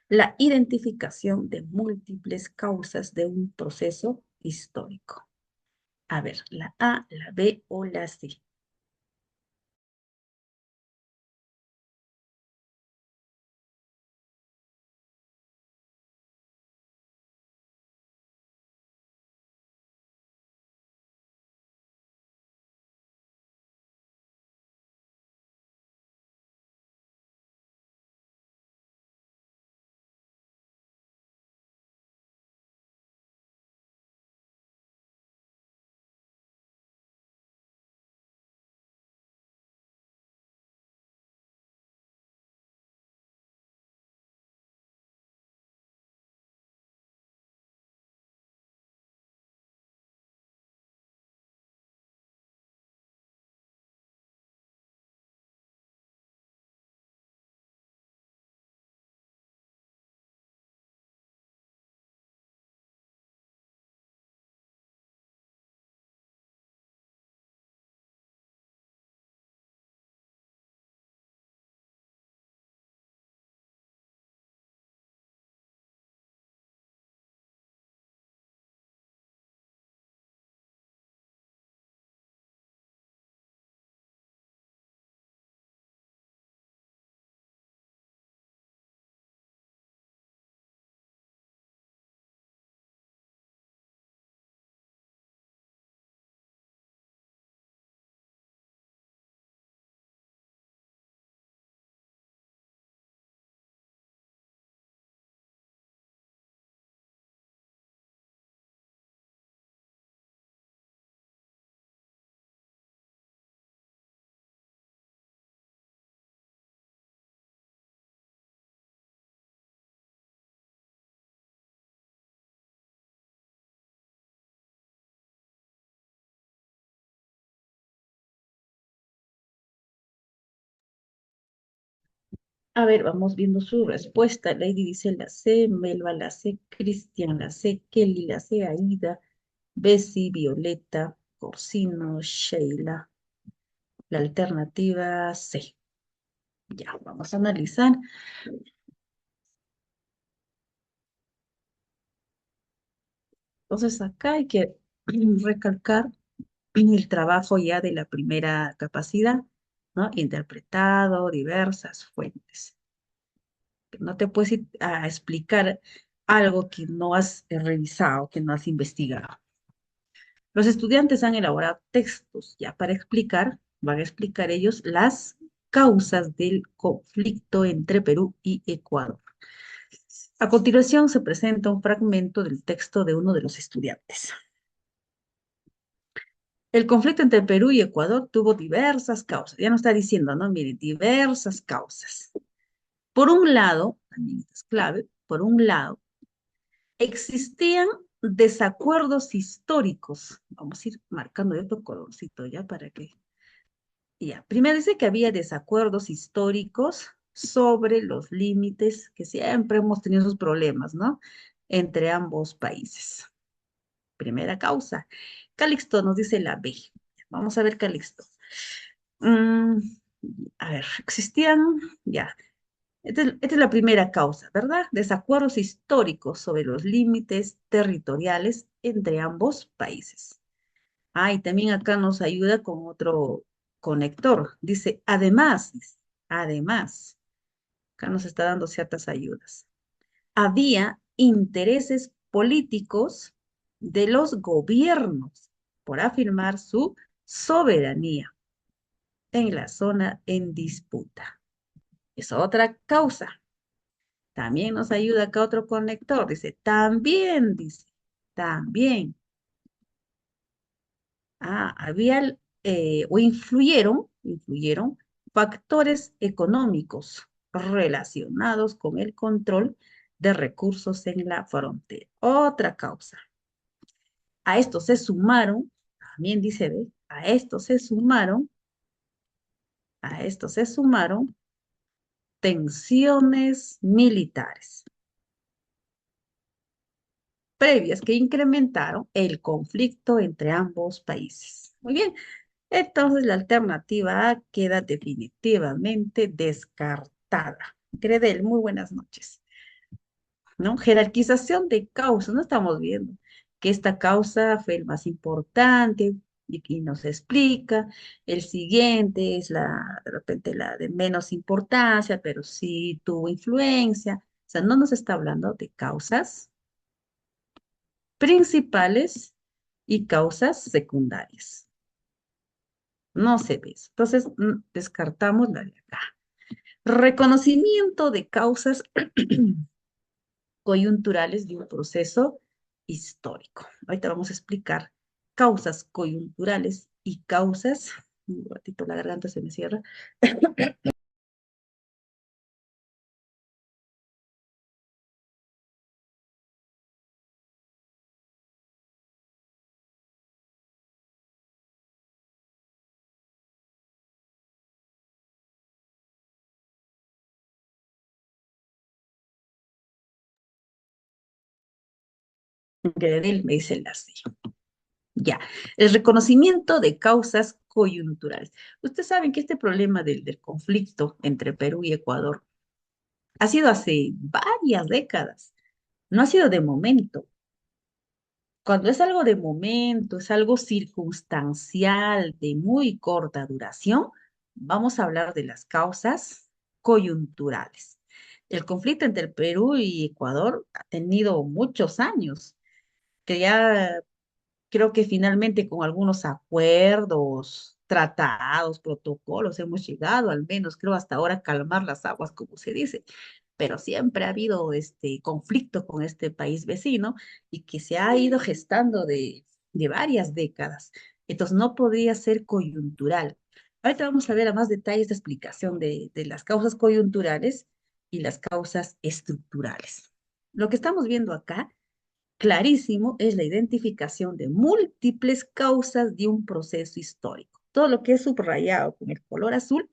la identificación de múltiples causas de un proceso histórico. A ver, la A, la B o la C. A ver, vamos viendo su respuesta. Lady dice la C, Melba la C, Cristian la C, Kelly la C, Aida, Bessie, Violeta, Corsino, Sheila. La alternativa C. Ya, vamos a analizar. Entonces, acá hay que recalcar el trabajo ya de la primera capacidad, ¿no? Interpretado, diversas fuentes. No te puedes ir a explicar algo que no has revisado, que no has investigado. Los estudiantes han elaborado textos ya para explicar, van a explicar ellos las causas del conflicto entre Perú y Ecuador. A continuación se presenta un fragmento del texto de uno de los estudiantes. El conflicto entre Perú y Ecuador tuvo diversas causas. Ya nos está diciendo, ¿no? Mire, diversas causas. Por un lado, también esto es clave, por un lado, existían desacuerdos históricos. Vamos a ir marcando esto colorcito ya para que. Ya, primero dice que había desacuerdos históricos sobre los límites, que siempre hemos tenido esos problemas, ¿no? Entre ambos países. Primera causa. Calixto nos dice la B. Vamos a ver Calixto. Mm, a ver, existían, ya, esta es la primera causa, ¿verdad? Desacuerdos históricos sobre los límites territoriales entre ambos países. Ah, y también acá nos ayuda con otro conector. Dice, además, acá nos está dando ciertas ayudas. Había intereses políticos de los gobiernos por afirmar su soberanía en la zona en disputa. Es otra causa. También nos ayuda acá otro conector. Dice, también. Había o influyeron factores económicos relacionados con el control de recursos en la frontera. Otra causa. A esto se sumaron, también dice, ¿ve? A esto se sumaron tensiones militares previas que incrementaron el conflicto entre ambos países. Muy bien, entonces la alternativa A queda definitivamente descartada. Gredel, muy buenas noches. ¿No? Jerarquización de causas, no estamos viendo que esta causa fue el más importante y nos explica, el siguiente es de repente la de menos importancia, pero sí tuvo influencia, o sea, no nos está hablando de causas principales y causas secundarias. No se ve eso. Entonces, descartamos la de acá. Reconocimiento de causas coyunturales de un proceso histórico. Ahorita vamos a explicar causas coyunturales y causas. Un ratito la garganta se me cierra. Gredel me dice la sí. Ya, el reconocimiento de causas coyunturales. Ustedes saben que este problema del conflicto entre Perú y Ecuador ha sido hace varias décadas, no ha sido de momento. Cuando es algo de momento, es algo circunstancial, de muy corta duración, vamos a hablar de las causas coyunturales. El conflicto entre el Perú y Ecuador ha tenido muchos años, que ya creo que finalmente con algunos acuerdos, tratados, protocolos, hemos llegado al menos, creo, hasta ahora a calmar las aguas, como se dice, pero siempre ha habido este conflicto con este país vecino y que se ha ido gestando de varias décadas. Entonces no podría ser coyuntural. Ahorita vamos a ver a más detalles de explicación de las causas coyunturales y las causas estructurales. Lo que estamos viendo acá clarísimo es la identificación de múltiples causas de un proceso histórico. Todo lo que es subrayado con el color azul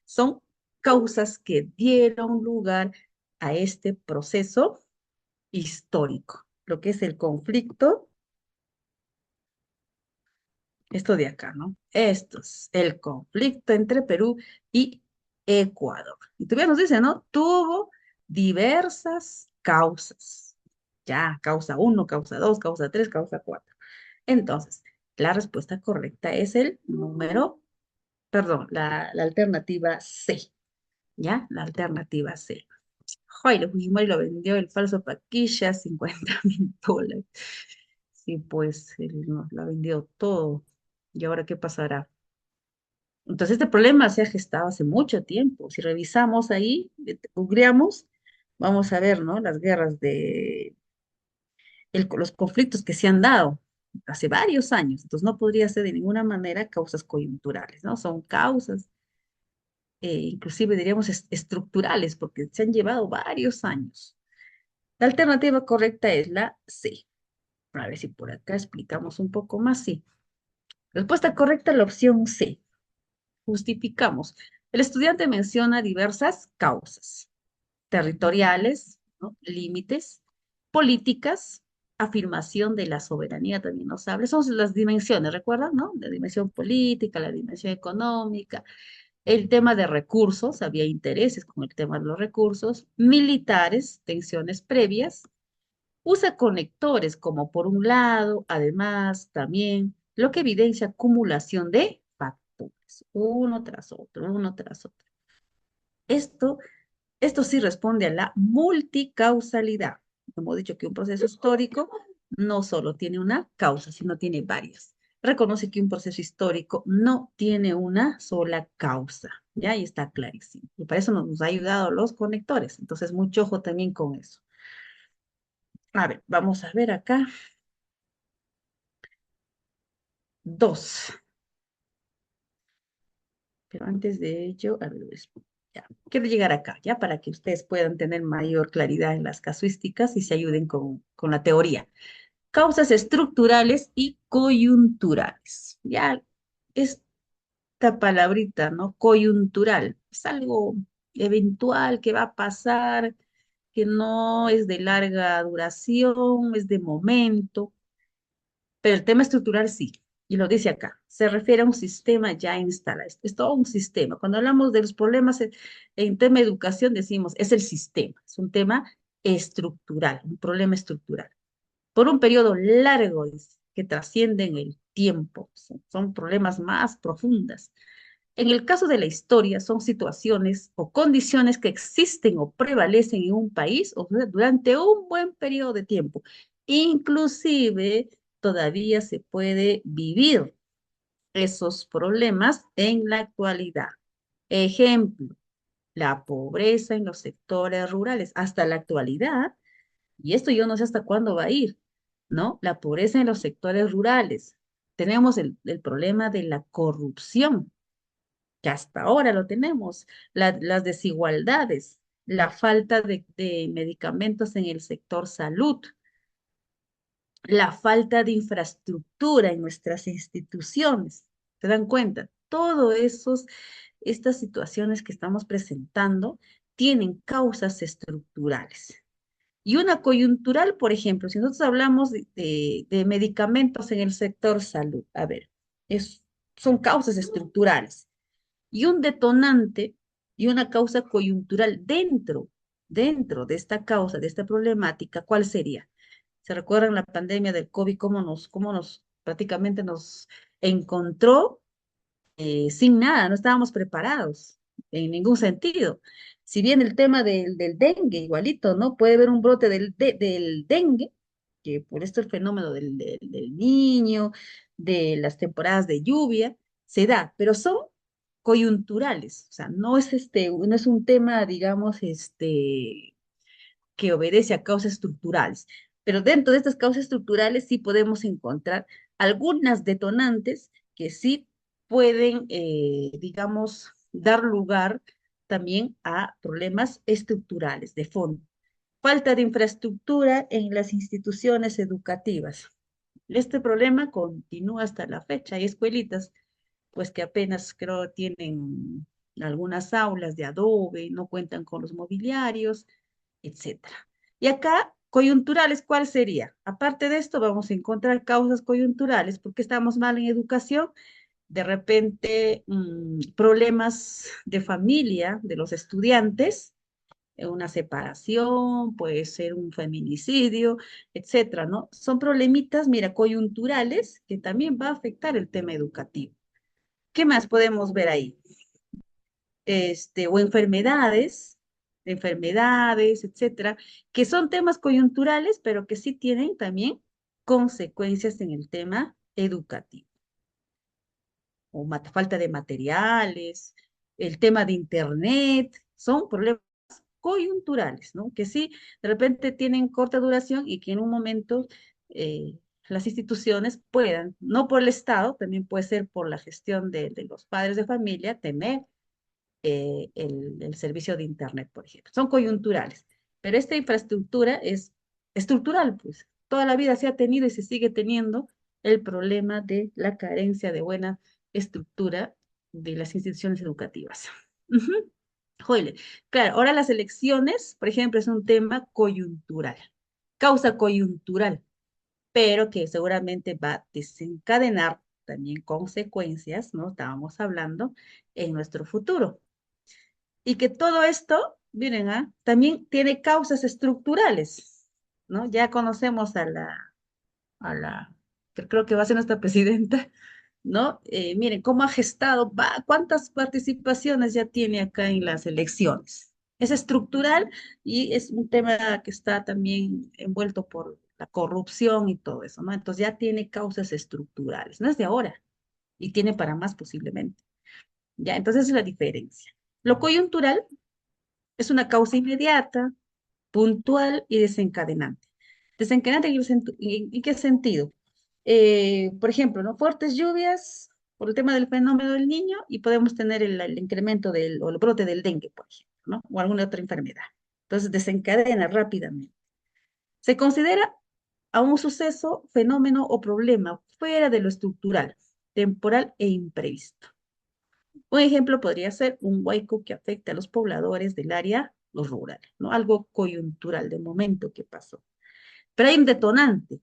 son causas que dieron lugar a este proceso histórico, lo que es el conflicto, esto de acá, ¿no? Esto es el conflicto entre Perú y Ecuador. Y todavía nos dice, ¿no? Tuvo diversas causas. Ya, causa uno, causa 2, causa 3, causa 4. Entonces, la respuesta correcta es el número, perdón, la alternativa C, ¿ya? La alternativa C. Ay, el Fujimori lo vendió el falso Paquilla, $50.000. Sí, pues él nos lo ha vendido todo. ¿Y ahora qué pasará? Entonces, este problema se ha gestado hace mucho tiempo. Si revisamos ahí, googleamos, vamos a ver, ¿no? Las guerras los conflictos que se han dado hace varios años. Entonces, no podría ser de ninguna manera causas coyunturales, ¿no? Son causas, inclusive diríamos estructurales, porque se han llevado varios años. La alternativa correcta es la C. A ver si por acá explicamos un poco más. Sí. Respuesta correcta, la opción C. Justificamos. El estudiante menciona diversas causas territoriales, ¿no? Límites, políticas, afirmación de la soberanía también nos habla. Son las dimensiones, ¿recuerdan, no? La dimensión política, la dimensión económica, el tema de recursos, había intereses con el tema de los recursos, militares, tensiones previas, usa conectores como por un lado, además, también, lo que evidencia acumulación de factores, uno tras otro, uno tras otro. Esto, esto sí responde a la multicausalidad. Hemos dicho que un proceso histórico no solo tiene una causa, sino tiene varias. Reconoce que un proceso histórico no tiene una sola causa, ¿ya? Y está clarísimo. Y para eso nos ha ayudado los conectores. Entonces, mucho ojo también con eso. A ver, vamos a ver acá. Dos. Pero antes de ello, a ver, ya, quiero llegar acá, ya, para que ustedes puedan tener mayor claridad en las casuísticas y se ayuden con la teoría. Causas estructurales y coyunturales. Ya, esta palabrita, ¿no? Coyuntural, es algo eventual que va a pasar, que no es de larga duración, es de momento. Pero el tema estructural sí, y lo dice acá, se refiere a un sistema ya instalado, es todo un sistema. Cuando hablamos de los problemas en tema de educación, decimos, es el sistema, es un tema estructural, un problema estructural. Por un periodo largo que trascienden el tiempo, son problemas más profundas. En el caso de la historia, son situaciones o condiciones que existen o prevalecen en un país o sea, durante un buen periodo de tiempo. Inclusive, todavía se puede vivir esos problemas en la actualidad. Ejemplo, la pobreza en los sectores rurales. Hasta la actualidad, y esto yo no sé hasta cuándo va a ir, ¿no? La pobreza en los sectores rurales. Tenemos el problema de la corrupción que hasta ahora lo tenemos, las desigualdades, la falta de medicamentos en el sector salud, la falta de infraestructura en nuestras instituciones. ¿Se dan cuenta? Todo estas situaciones que estamos presentando tienen causas estructurales. Y una coyuntural, por ejemplo, si nosotros hablamos de medicamentos en el sector salud, a ver, son causas estructurales y un detonante y una causa coyuntural dentro de esta causa, de esta problemática, ¿cuál sería? ¿Se recuerdan la pandemia del COVID, cómo nos prácticamente nos encontró sin nada, no estábamos preparados en ningún sentido? Si bien el tema del dengue, igualito, ¿no? Puede haber un brote del dengue, que por esto el fenómeno del niño, de las temporadas de lluvia, se da, pero son coyunturales, o sea, no es un tema, digamos, que obedece a causas estructurales. Pero dentro de estas causas estructurales sí podemos encontrar algunas detonantes que sí pueden, digamos, dar lugar también a problemas estructurales de fondo. Falta de infraestructura en las instituciones educativas. Este problema continúa hasta la fecha. Hay escuelitas, pues que apenas creo tienen algunas aulas de adobe, no cuentan con los mobiliarios, etcétera. Y acá, coyunturales, ¿cuál sería? Aparte de esto, vamos a encontrar causas coyunturales, porque estamos mal en educación, de repente problemas de familia de los estudiantes, una separación, puede ser un feminicidio, etcétera, ¿no? Son problemitas, mira, coyunturales que también va a afectar el tema educativo. ¿Qué más podemos ver ahí? O enfermedades. de enfermedades, etcétera, que son temas coyunturales, pero que sí tienen también consecuencias en el tema educativo, o falta de materiales, el tema de internet, son problemas coyunturales, ¿no? Que sí, de repente tienen corta duración y que en un momento las instituciones puedan, no por el Estado, también puede ser por la gestión de los padres de familia, tener el servicio de Internet, por ejemplo. Son coyunturales, pero esta infraestructura es estructural, pues. Toda la vida se ha tenido y se sigue teniendo el problema de la carencia de buena estructura de las instituciones educativas. Ujú. Joder, claro, ahora las elecciones, por ejemplo, es un tema coyuntural, causa coyuntural, pero que seguramente va a desencadenar también consecuencias, ¿no? Estábamos hablando en nuestro futuro. Y que todo esto, miren, también tiene causas estructurales, ¿no? Ya conocemos que creo que va a ser nuestra presidenta, ¿no? Miren, cómo ha gestado, cuántas participaciones ya tiene acá en las elecciones. Es estructural y es un tema que está también envuelto por la corrupción y todo eso, ¿no? Entonces ya tiene causas estructurales, no es de ahora y tiene para más posiblemente. Ya, entonces esa es la diferencia. Lo coyuntural es una causa inmediata, puntual y desencadenante. ¿Desencadenante en qué sentido? Por ejemplo, ¿no? Fuertes lluvias por el tema del fenómeno del niño y podemos tener el incremento o el brote del dengue, por ejemplo, ¿no? O alguna otra enfermedad. Entonces desencadena rápidamente. Se considera a un suceso, fenómeno o problema fuera de lo estructural, temporal e imprevisto. Un ejemplo podría ser un huaico que afecte a los pobladores del área, los rurales, ¿no? Algo coyuntural de momento que pasó. Pero hay un detonante.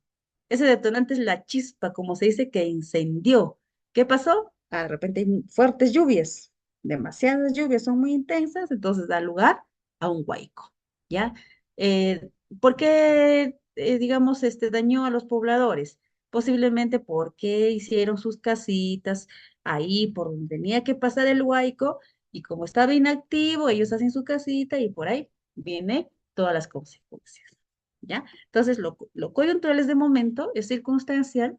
Ese detonante es la chispa, como se dice, que incendió. ¿Qué pasó? De repente hay fuertes lluvias, demasiadas lluvias, son muy intensas, entonces da lugar a un huaico, ¿ya? Eh, ¿Por qué, digamos, dañó a los pobladores? Posiblemente porque hicieron sus casitas ahí por donde tenía que pasar el huaico y como estaba inactivo, ellos hacen su casita y por ahí viene todas las consecuencias, ¿ya? Entonces, lo coyuntural es de momento, es circunstancial,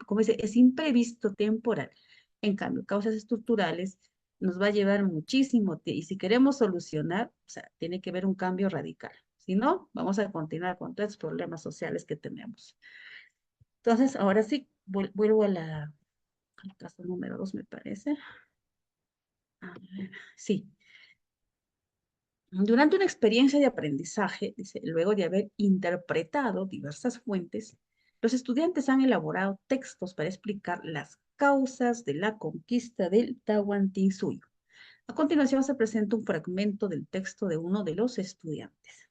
como dice, es imprevisto, temporal. En cambio, causas estructurales nos va a llevar muchísimo tiempo y si queremos solucionar, o sea, tiene que haber un cambio radical. Si no, vamos a continuar con todos los problemas sociales que tenemos. Entonces, ahora sí, vuelvo al caso número 2, me parece. A ver, sí. Durante una experiencia de aprendizaje, dice, luego de haber interpretado diversas fuentes, los estudiantes han elaborado textos para explicar las causas de la conquista del Tahuantinsuyo. A continuación se presenta un fragmento del texto de uno de los estudiantes.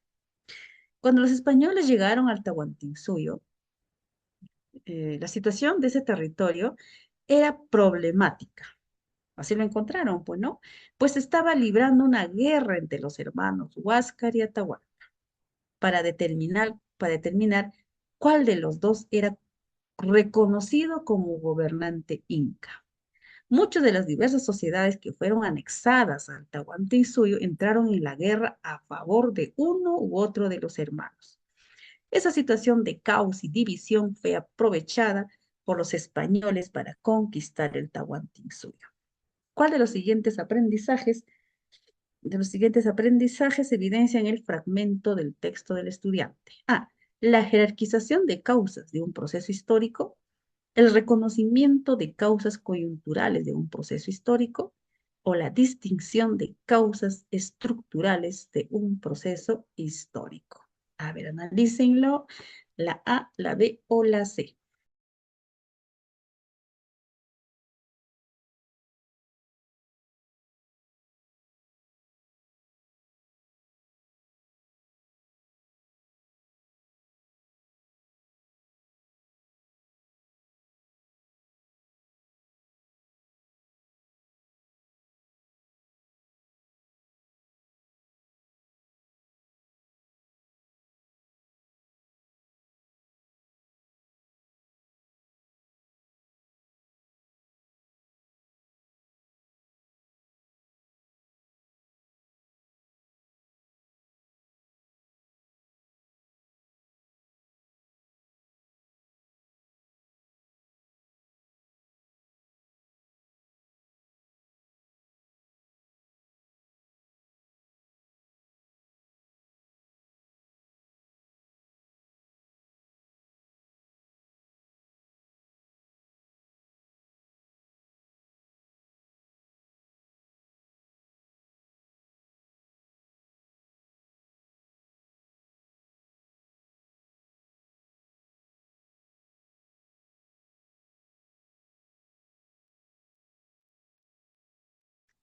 Cuando los españoles llegaron al Tahuantinsuyo, la situación de ese territorio era problemática. Así lo encontraron, pues, ¿no? Pues estaba librando una guerra entre los hermanos Huáscar y Atahualpa para determinar cuál de los dos era reconocido como gobernante inca. Muchas de las diversas sociedades que fueron anexadas al Tahuantinsuyo entraron en la guerra a favor de uno u otro de los hermanos. Esa situación de caos y división fue aprovechada por los españoles para conquistar el Tahuantinsuyo. ¿Cuál de los siguientes aprendizajes evidencia en el fragmento del texto del estudiante? A. La jerarquización de causas de un proceso histórico, el reconocimiento de causas coyunturales de un proceso histórico o la distinción de causas estructurales de un proceso histórico. A ver, analícenlo, la A, la B o la C.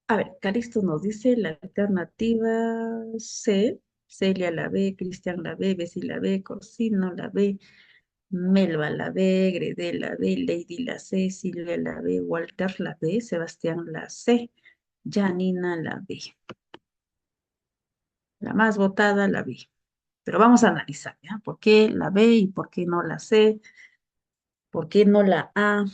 A ver, Calixto nos dice la alternativa C, Celia la B, Cristian la B, Bessie la B, Corsino la B, Melba la B, Gredel la B, Lady la C, Silvia la B, Walter la B, Sebastián la C, Janina la B. La más votada la B. Pero vamos a analizar, ¿ya? ¿Por qué la B y por qué no la C? ¿Por qué no la A?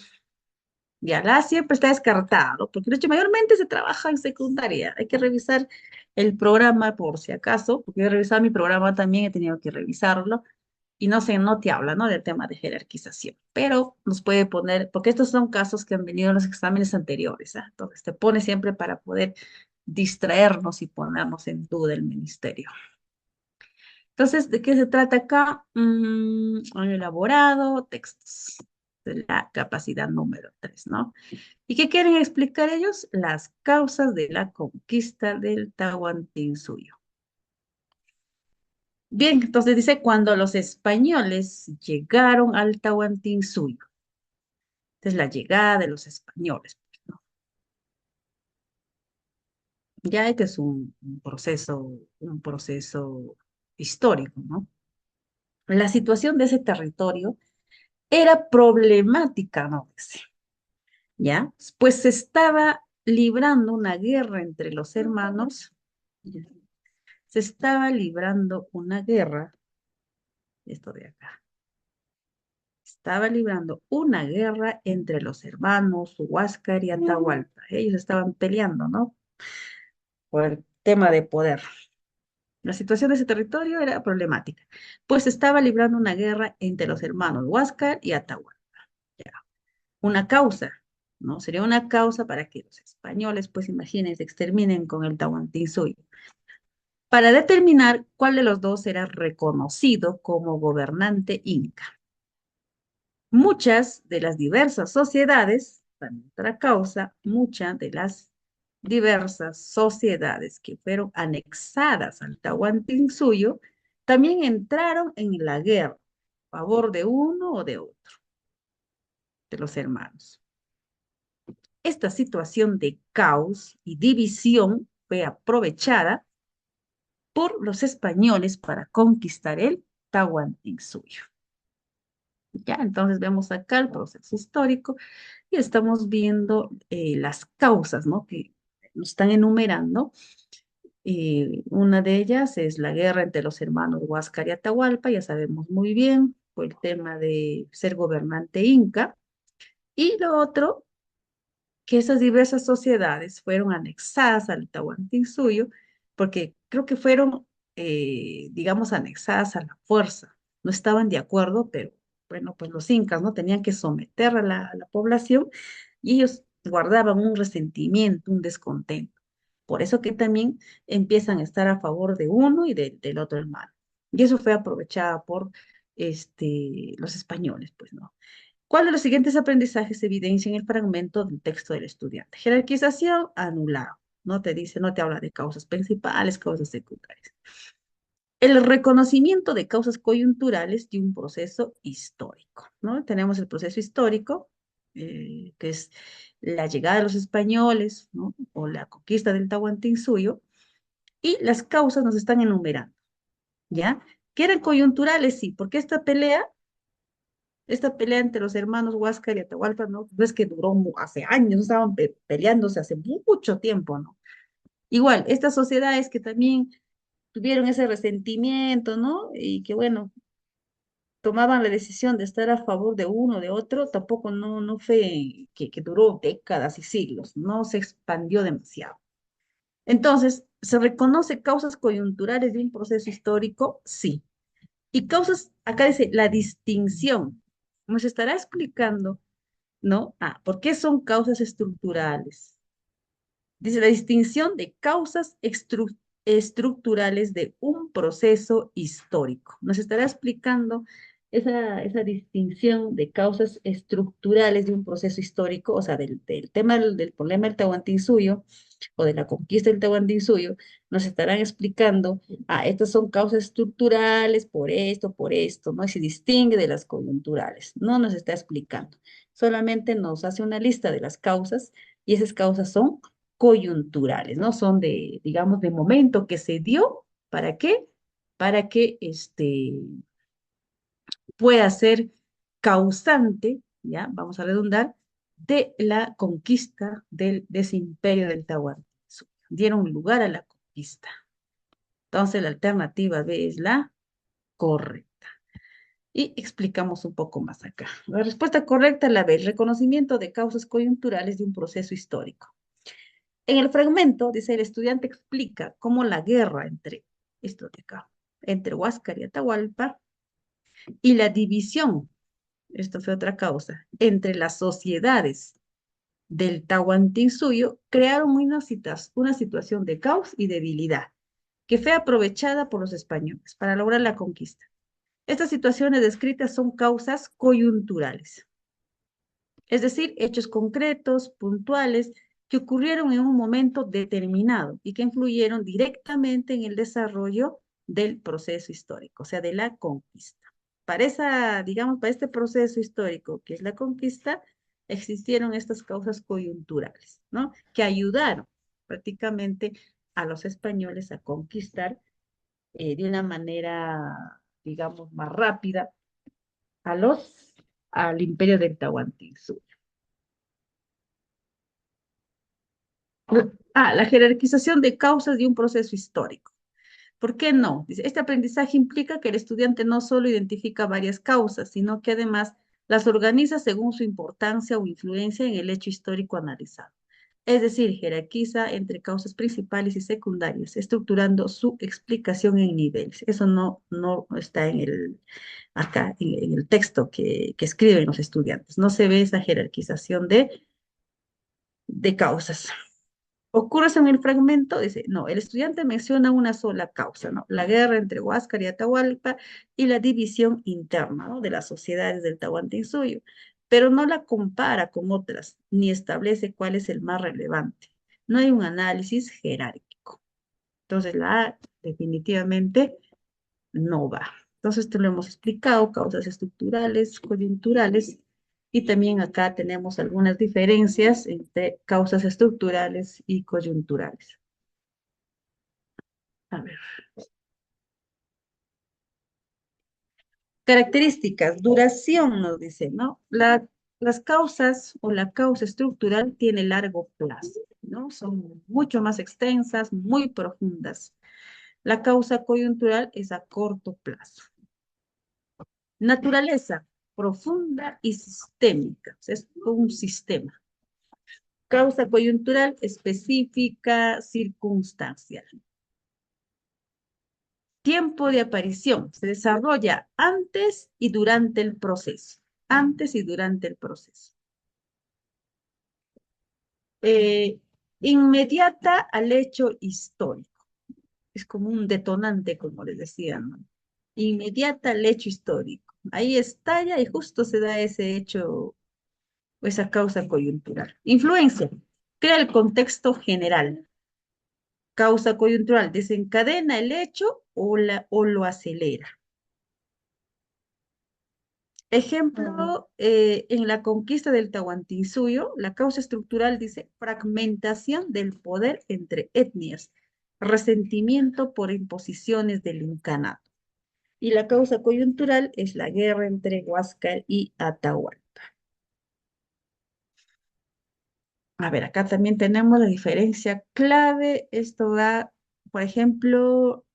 Ya, la A siempre está descartado, porque de hecho mayormente se trabaja en secundaria. Hay que revisar el programa por si acaso, porque yo he revisado mi programa también, he tenido que revisarlo, y no sé, no te habla, ¿no? Del tema de jerarquización, pero nos puede poner, porque estos son casos que han venido en los exámenes anteriores, ¿ah? Entonces te pone siempre para poder distraernos y ponernos en duda el ministerio. Entonces, ¿de qué se trata acá? Han elaborado textos de la capacidad número 3, ¿no? ¿Y qué quieren explicar ellos? Las causas de la conquista del Tahuantinsuyo. Bien, entonces dice, cuando los españoles llegaron al Tahuantinsuyo, entonces la llegada de los españoles, pues, ¿no? Ya este es un proceso histórico, ¿no? La situación de ese territorio era problemática, ¿no? Dice, ¿ya? Pues se estaba librando una guerra entre los hermanos, ¿ya? Se estaba librando una guerra, esto de acá, estaba librando una guerra entre los hermanos Huáscar y Atahualpa. Ellos estaban peleando, ¿no? Por el tema de poder. La situación de ese territorio era problemática, pues estaba librando una guerra entre los hermanos Huáscar y Atahualpa. Ya. Una causa, ¿no? Sería una causa para que los españoles, pues imagínense, exterminen con el Tahuantinsuyo, para determinar cuál de los dos era reconocido como gobernante inca. Muchas de las diversas sociedades, también otra causa, muchas de las diversas sociedades que fueron anexadas al Tahuantinsuyo, también entraron en la guerra a favor de uno o de otro, de los hermanos. Esta situación de caos y división fue aprovechada por los españoles para conquistar el Tahuantinsuyo. Ya, entonces vemos acá el proceso histórico y estamos viendo las causas, ¿no? Que nos están enumerando. Una de ellas es la guerra entre los hermanos Huáscar y Atahualpa, ya sabemos muy bien, fue el tema de ser gobernante inca. Y lo otro, que esas diversas sociedades fueron anexadas al Tahuantinsuyo, porque creo que fueron, digamos, anexadas a la fuerza. No estaban de acuerdo, pero bueno, pues los incas no tenían que someter a la población y ellos guardaban un resentimiento, un descontento. Por eso que también empiezan a estar a favor de uno y del otro hermano. Y eso fue aprovechado por los españoles, pues, ¿no? ¿Cuál de los siguientes aprendizajes se evidencia en el fragmento del texto del estudiante? Jerarquización, anulado. No te dice, no te habla de causas principales, causas secundarias. El reconocimiento de causas coyunturales de un proceso histórico, ¿no? Tenemos el proceso histórico, que es la llegada de los españoles, ¿no? O la conquista del Tahuantinsuyo, y las causas nos están enumerando, ¿ya? ¿Que eran coyunturales? Sí, porque esta pelea entre los hermanos Huáscar y Atahualpa, ¿no? Es que duró hace años, estaban peleándose hace mucho tiempo, ¿no? Igual, estas sociedades que también tuvieron ese resentimiento, ¿no? Y que, bueno, tomaban la decisión de estar a favor de uno o de otro, tampoco no fue que duró décadas y siglos, no se expandió demasiado. Entonces, ¿se reconoce causas coyunturales de un proceso histórico? Sí. Y causas, acá dice, la distinción. Nos estará explicando, ¿no? ¿Por qué son causas estructurales? Dice la distinción de causas estructurales de un proceso histórico. Nos estará explicando esa distinción de causas estructurales de un proceso histórico, o sea, del tema del problema del Tahuantinsuyo o de la conquista del Tahuantinsuyo, nos estarán explicando, estas son causas estructurales por esto, ¿no? Y se distingue de las coyunturales. No nos está explicando, solamente nos hace una lista de las causas y esas causas son coyunturales, ¿no? Son de, digamos, de momento que se dio. ¿Para qué? Para que pueda ser causante, ¿ya? Vamos a redundar, de la conquista de ese imperio del Tahuantinsuyo. Dieron lugar a la conquista. Entonces, la alternativa B es la correcta. Y explicamos un poco más acá. La respuesta correcta es la B, reconocimiento de causas coyunturales de un proceso histórico. En el fragmento, dice, el estudiante explica cómo la guerra entre, esto de acá, entre Huáscar y Atahualpa y la división, esto fue otra causa, entre las sociedades del Tahuantinsuyo crearon una situación de caos y debilidad que fue aprovechada por los españoles para lograr la conquista. Estas situaciones descritas son causas coyunturales, es decir, hechos concretos, puntuales, que ocurrieron en un momento determinado y que influyeron directamente en el desarrollo del proceso histórico, o sea, de la conquista. Para esa, digamos, para este proceso histórico que es la conquista, existieron estas causas coyunturales, ¿no? Que ayudaron prácticamente a los españoles a conquistar de una manera, digamos, más rápida a al imperio del Tahuantinsuyo. La jerarquización de causas de un proceso histórico. ¿Por qué no? Dice, este aprendizaje implica que el estudiante no solo identifica varias causas, sino que además las organiza según su importancia o influencia en el hecho histórico analizado. Es decir, jerarquiza entre causas principales y secundarias, estructurando su explicación en niveles. Eso no está acá, en el texto que escriben los estudiantes. No se ve esa jerarquización de causas. Ocurre en el fragmento, dice, no, el estudiante menciona una sola causa, ¿no? La guerra entre Huáscar y Atahualpa y la división interna, ¿no? De las sociedades del Tahuantinsuyo, pero no la compara con otras, ni establece cuál es el más relevante. No hay un análisis jerárquico. Entonces, la A definitivamente no va. Entonces, te lo hemos explicado, causas estructurales, coyunturales, y también acá tenemos algunas diferencias entre causas estructurales y coyunturales. A ver. Características, duración, nos dice, ¿no? Las causas o la causa estructural tiene largo plazo, ¿no? Son mucho más extensas, muy profundas. La causa coyuntural es a corto plazo. Naturaleza, profunda y sistémica, o sea, es un sistema. Causa coyuntural específica, circunstancial. Tiempo de aparición se desarrolla antes y durante el proceso. Antes y durante el proceso. Eh, Inmediata al hecho histórico. Es como un detonante, como les decía, ¿no? Inmediata al hecho histórico. Ahí estalla y justo se da ese hecho o esa causa coyuntural. Influencia. Crea el contexto general. Causa coyuntural. Desencadena el hecho o lo acelera. Ejemplo, en la conquista del Tahuantinsuyo, la causa estructural dice fragmentación del poder entre etnias, resentimiento por imposiciones del incanato. Y la causa coyuntural es la guerra entre Huáscar y Atahualpa. A ver, acá también tenemos la diferencia clave. Esto da, por ejemplo,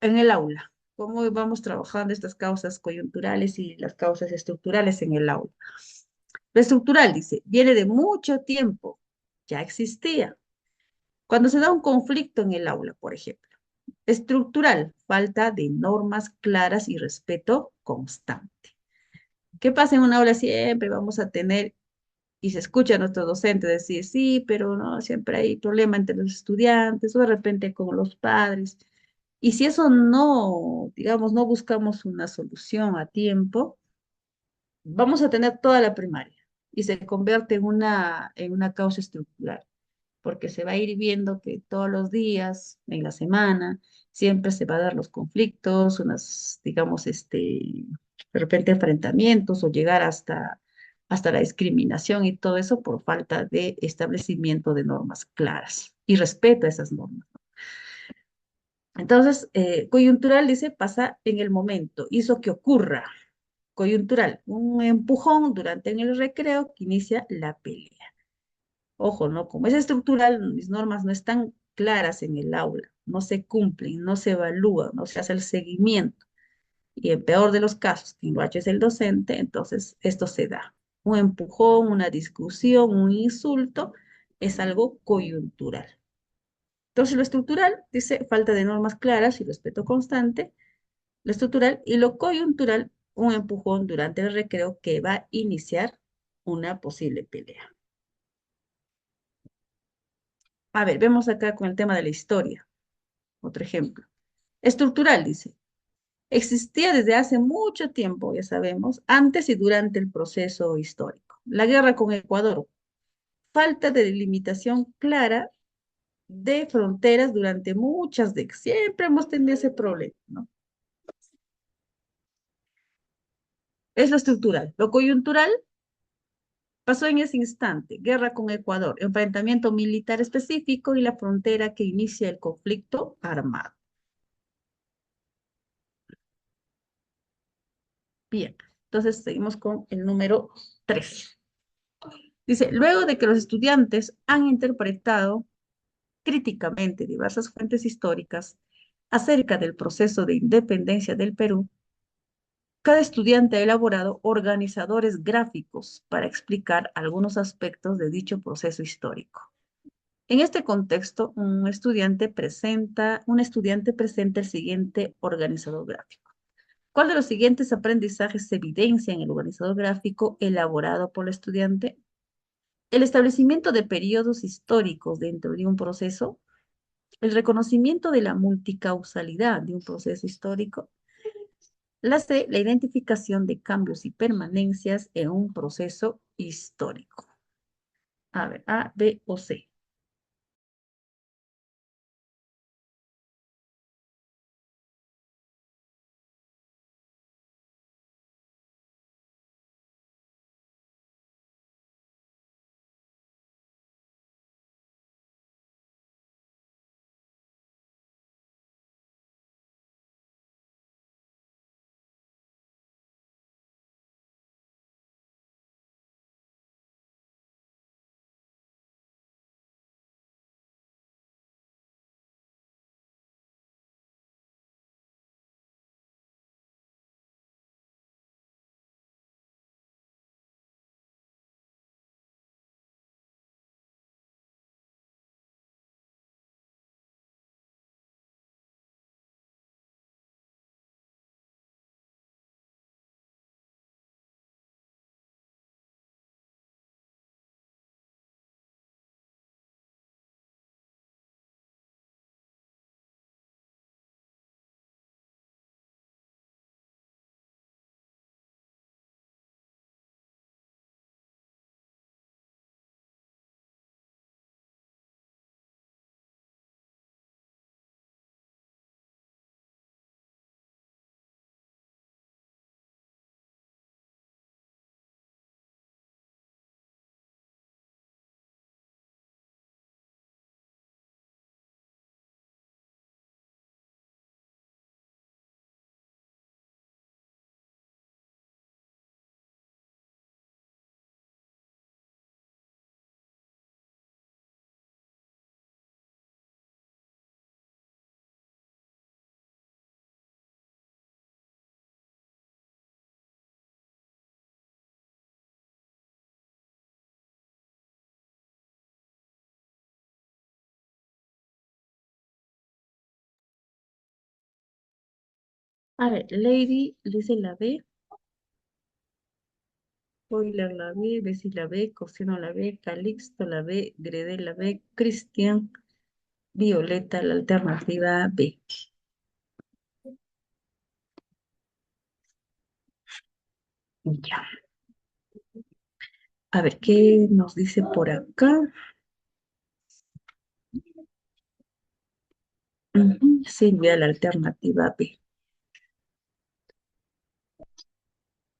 en el aula. ¿Cómo vamos trabajando estas causas coyunturales y las causas estructurales en el aula? Lo estructural, dice, viene de mucho tiempo, ya existía. Cuando se da un conflicto en el aula, por ejemplo. Estructural, falta de normas claras y respeto constante. ¿Qué pasa en una aula? Siempre vamos a tener, y se escucha a nuestro docente decir, sí, pero no, siempre hay problema entre los estudiantes o de repente con los padres. Y si eso no, digamos, no buscamos una solución a tiempo, vamos a tener toda la primaria y se convierte en una causa estructural, porque se va a ir viendo que todos los días, en la semana, siempre se va a dar los conflictos, unas, digamos, de repente enfrentamientos o llegar hasta hasta la discriminación y todo eso por falta de establecimiento de normas claras y respeto a esas normas. Entonces, coyuntural dice pasa en el momento, hizo que ocurra. Coyuntural, un empujón durante en el recreo que inicia la pelea. Ojo, ¿no? Como es estructural, mis normas no están claras en el aula, no se cumplen, no se evalúan, no se hace el seguimiento. Y en peor de los casos, quien lo ha hecho es el docente, entonces esto se da. Un empujón, una discusión, un insulto, es algo coyuntural. Entonces, lo estructural dice falta de normas claras y respeto constante. Lo estructural y lo coyuntural, un empujón durante el recreo que va a iniciar una posible pelea. A ver, vemos acá con el tema de la historia. Otro ejemplo. Estructural, dice. Existía desde hace mucho tiempo, ya sabemos, antes y durante el proceso histórico. La guerra con Ecuador. Falta de delimitación clara de fronteras durante muchas décadas. Siempre hemos tenido ese problema, ¿no? Es lo estructural. Lo coyuntural pasó en ese instante. Guerra con Ecuador, enfrentamiento militar específico y la frontera que inicia el conflicto armado. Bien, entonces seguimos con el número 3. Dice, luego de que los estudiantes han interpretado críticamente diversas fuentes históricas acerca del proceso de independencia del Perú, cada estudiante ha elaborado organizadores gráficos para explicar algunos aspectos de dicho proceso histórico. En este contexto, un estudiante presenta el siguiente organizador gráfico. ¿Cuál de los siguientes aprendizajes se evidencia en el organizador gráfico elaborado por el estudiante? El establecimiento de periodos históricos dentro de un proceso, el reconocimiento de la multicausalidad de un proceso histórico, la C, la identificación de cambios y permanencias en un proceso histórico. A ver, A, B o C. A ver, Lady, dice la B, Boiler la B, Bessie la B, Cosino la B, Calixto la B, Gredel la B, Cristian, Violeta, la alternativa B. Ya. A ver, ¿qué nos dice por acá? Silvia, la alternativa B.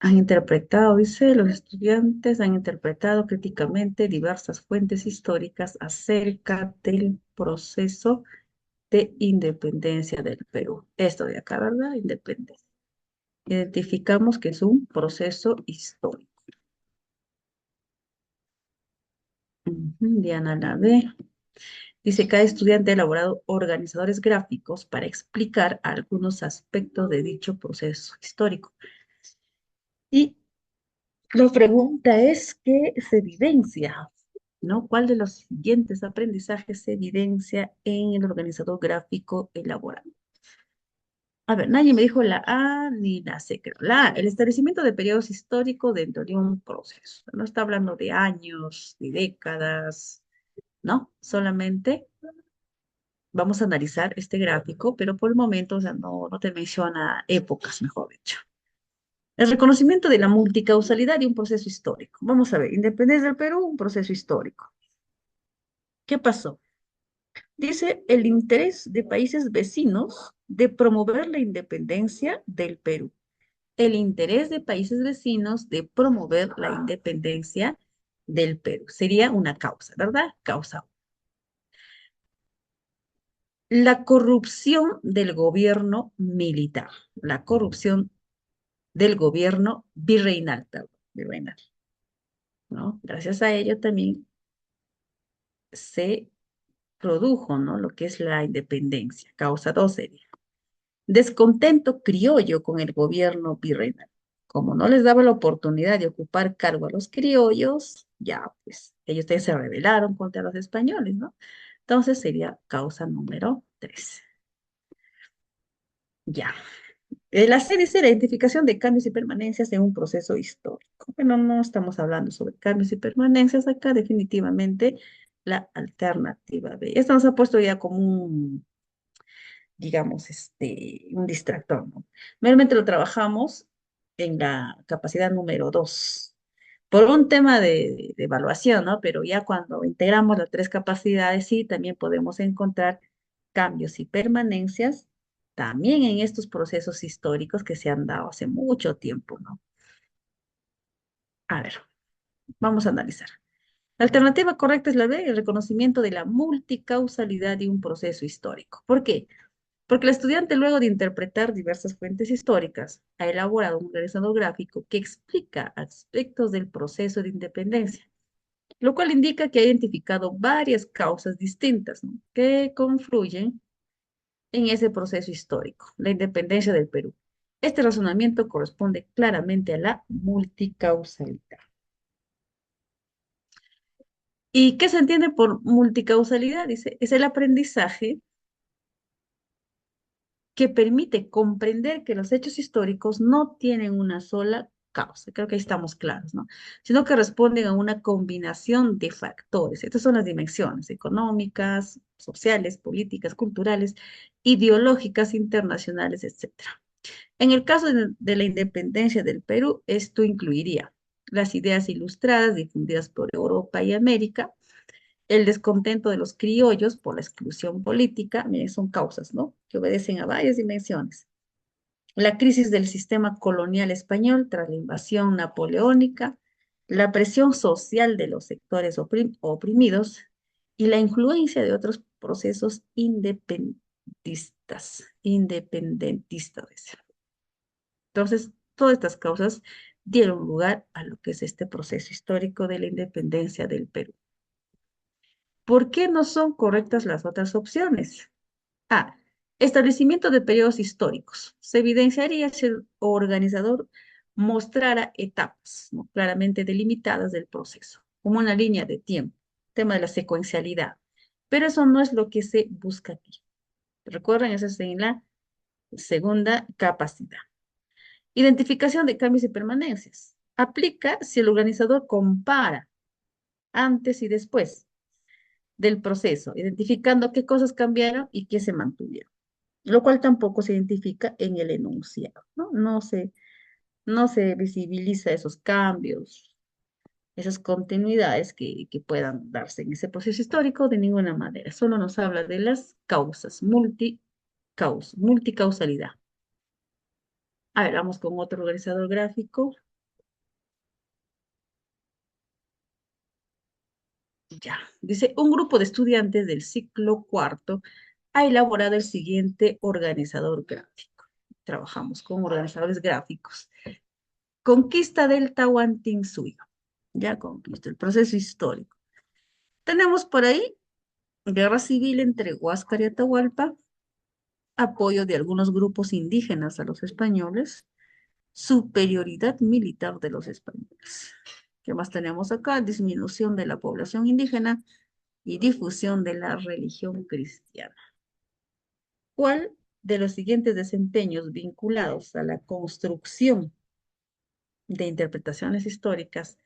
Han interpretado, dice, los estudiantes han interpretado críticamente diversas fuentes históricas acerca del proceso de independencia del Perú. Esto de acá, ¿verdad? Independencia. Identificamos que es un proceso histórico. Ujú, Diana la ve. Dice, cada estudiante ha elaborado organizadores gráficos para explicar algunos aspectos de dicho proceso histórico. Y la pregunta es, ¿qué se evidencia? ¿No? ¿Cuál de los siguientes aprendizajes se evidencia en el organizador gráfico elaborado? A ver, nadie me dijo la A ni la C, creo. La A, el establecimiento de periodos históricos dentro de un proceso. No está hablando de años, de décadas, ¿no? Solamente vamos a analizar este gráfico, pero por el momento, o sea, no te menciona épocas, mejor dicho. El reconocimiento de la multicausalidad de un proceso histórico. Vamos a ver, independencia del Perú, un proceso histórico. ¿Qué pasó? Dice el interés de países vecinos de promover la independencia del Perú. El interés de países vecinos de promover la independencia del Perú. Sería una causa, ¿verdad? Causa. La corrupción del gobierno militar. La corrupción del gobierno virreinal, perdón, virreinal, ¿no? Gracias a ello también se produjo, ¿no? Lo que es la independencia. Causa dos sería descontento criollo con el gobierno virreinal. Como no les daba la oportunidad de ocupar cargo a los criollos, ya pues ellos también se rebelaron contra los españoles, ¿no? Entonces sería causa número tres. Ya. La C dice la identificación de cambios y permanencias en un proceso histórico. Bueno, no estamos hablando sobre cambios y permanencias acá, definitivamente la alternativa B. Esto nos ha puesto ya como un, digamos, un distractor, ¿no? Realmente lo trabajamos en la capacidad número 2 por un tema de evaluación, ¿no? Pero ya cuando integramos las tres capacidades, sí, también podemos encontrar cambios y permanencias también en estos procesos históricos que se han dado hace mucho tiempo, ¿no? A ver, vamos a analizar. La alternativa correcta es la B, el reconocimiento de la multicausalidad de un proceso histórico. ¿Por qué? Porque el estudiante, luego de interpretar diversas fuentes históricas, ha elaborado un organizador gráfico que explica aspectos del proceso de independencia, lo cual indica que ha identificado varias causas distintas, ¿no?, que confluyen en ese proceso histórico, la independencia del Perú. Este razonamiento corresponde claramente a la multicausalidad. ¿Y qué se entiende por multicausalidad? Dice, es el aprendizaje que permite comprender que los hechos históricos no tienen una sola causa, creo que ahí estamos claros, ¿no? Sino que responden a una combinación de factores. Estas son las dimensiones económicas, sociales, políticas, culturales, ideológicas, internacionales, etcétera. En el caso de la independencia del Perú, esto incluiría las ideas ilustradas difundidas por Europa y América, el descontento de los criollos por la exclusión política, miren, son causas, ¿no?, que obedecen a varias dimensiones. La crisis del sistema colonial español tras la invasión napoleónica, la presión social de los sectores oprimidos y la influencia de otros procesos independentistas. Entonces, todas estas causas dieron lugar a lo que es este proceso histórico de la independencia del Perú. ¿Por qué no son correctas las otras opciones? A. Establecimiento de periodos históricos. Se evidenciaría si el organizador mostrara etapas, ¿no?, claramente delimitadas del proceso, como una línea de tiempo, tema de la secuencialidad. Pero eso no es lo que se busca aquí. Recuerden, eso es en la segunda capacidad. Identificación de cambios y permanencias. Aplica si el organizador compara antes y después del proceso, identificando qué cosas cambiaron y qué se mantuvieron, lo cual tampoco se identifica en el enunciado, ¿no? No se visibiliza esos cambios, esas continuidades que puedan darse en ese proceso histórico de ninguna manera. Solo nos habla de las causas, multicausalidad. A ver, vamos con otro organizador gráfico. Ya, dice, un grupo de estudiantes del ciclo cuarto ha elaborado el siguiente organizador gráfico. Trabajamos con organizadores gráficos. Conquista del Tahuantinsuyo. Ya conquista el proceso histórico. Tenemos por ahí guerra civil entre Huáscar y Atahualpa, apoyo de algunos grupos indígenas a los españoles, superioridad militar de los españoles. ¿Qué más tenemos acá? Disminución de la población indígena y difusión de la religión cristiana. ¿Cuál de los siguientes desempeños vinculados a la construcción de interpretaciones históricas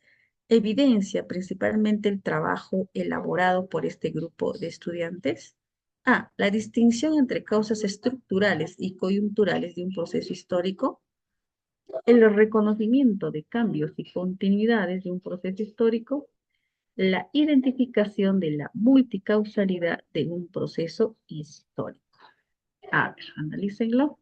evidencia principalmente el trabajo elaborado por este grupo de estudiantes? A. La distinción entre causas estructurales y coyunturales de un proceso histórico. El reconocimiento de cambios y continuidades de un proceso histórico. La identificación de la multicausalidad de un proceso histórico. A ver, analícenlo.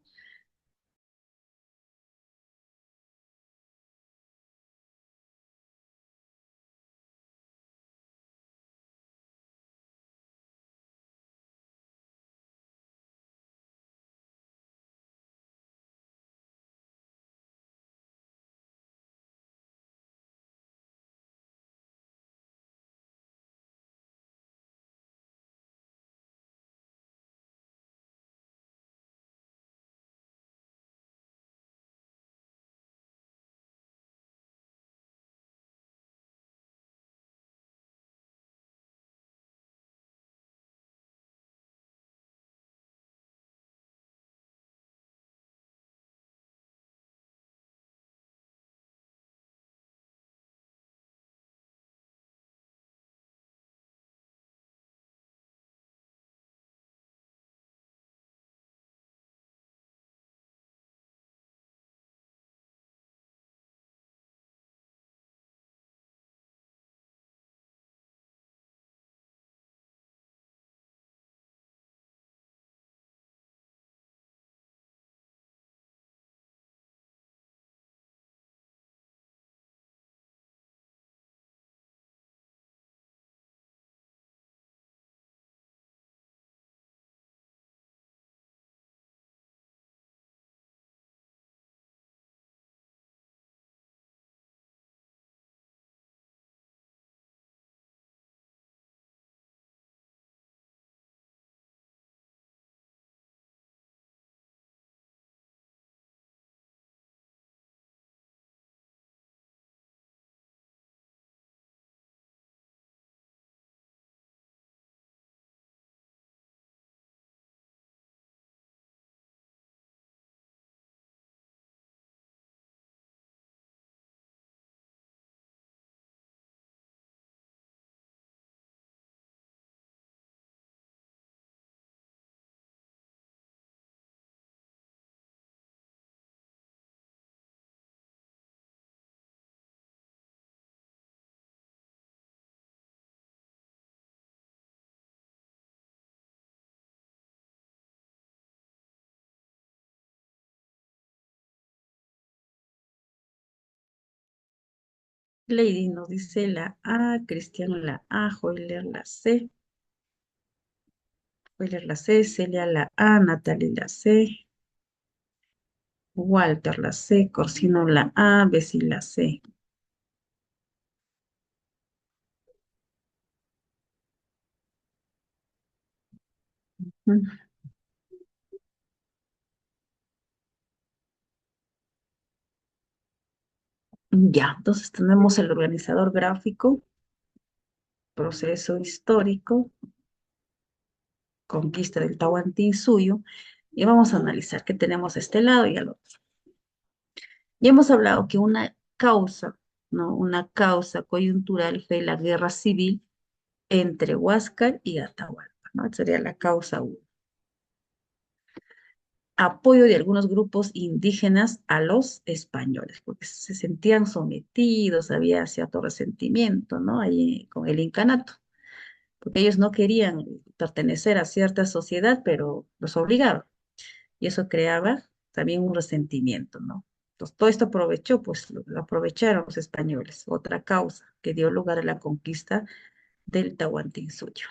Lady nos dice la A, Cristiano la A, Joyler la C, Joyler la C, Celia la A, Natalie la C, Walter la C, Corsino la A, Bessie la C. Mm, ya, entonces tenemos el organizador gráfico, proceso histórico, conquista del Tahuantinsuyo, y vamos a analizar qué tenemos a este lado y al otro. Ya hemos hablado que una causa, ¿no? Una causa coyuntural fue la guerra civil entre Huáscar y Atahualpa, ¿no? Sería la causa uno. Apoyo de algunos grupos indígenas a los españoles, porque se sentían sometidos, había cierto resentimiento, ¿no? Ahí con el incanato, porque ellos no querían pertenecer a cierta sociedad, pero los obligaron, y eso creaba también un resentimiento, ¿no? Entonces, todo esto aprovechó, pues lo aprovecharon los españoles, otra causa que dio lugar a la conquista del Tahuantinsuyo.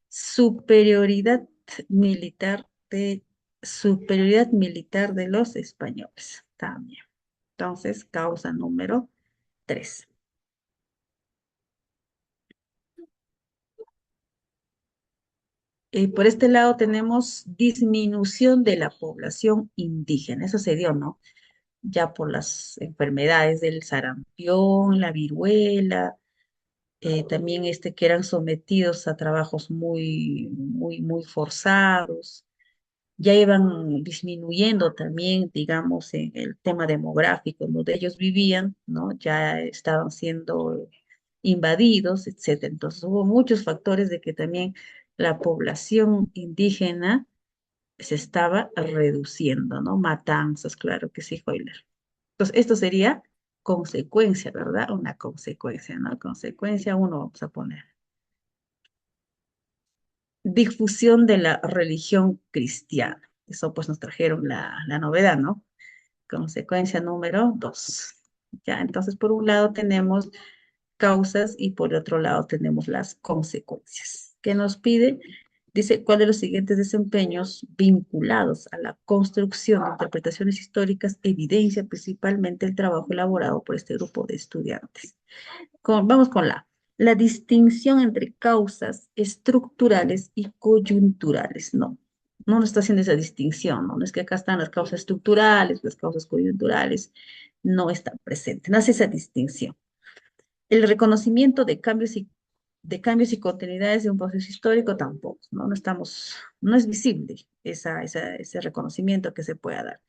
Superioridad militar de, superioridad militar de los españoles también. Entonces, causa número 3. Por este lado tenemos disminución de la población indígena. Eso se dio, ¿no? Ya por las enfermedades del sarampión, la viruela, también que eran sometidos a trabajos muy forzados. Ya iban disminuyendo también, digamos, en el tema demográfico donde ellos vivían, ¿no? Ya estaban siendo invadidos, etcétera. Entonces hubo muchos factores de que también la población indígena se estaba reduciendo, ¿no? Matanzas, claro que sí, Euler. Entonces, esto sería consecuencia, ¿verdad? Una consecuencia, ¿no? Consecuencia uno vamos a poner. Difusión de la religión cristiana. Eso pues nos trajeron la novedad, ¿no? Consecuencia número 2. Ya, entonces por un lado tenemos causas y por otro lado tenemos las consecuencias. ¿Qué nos pide? Dice, ¿cuál de los siguientes desempeños vinculados a la construcción de interpretaciones históricas evidencia principalmente el trabajo elaborado por este grupo de estudiantes? Vamos con la distinción entre causas estructurales y coyunturales. No, no está haciendo esa distinción, ¿no? No es que acá están las causas estructurales, las causas coyunturales, no están presentes, no hace esa distinción. El reconocimiento de cambios y continuidades de un proceso histórico tampoco, ¿no? No es visible ese reconocimiento que se pueda dar.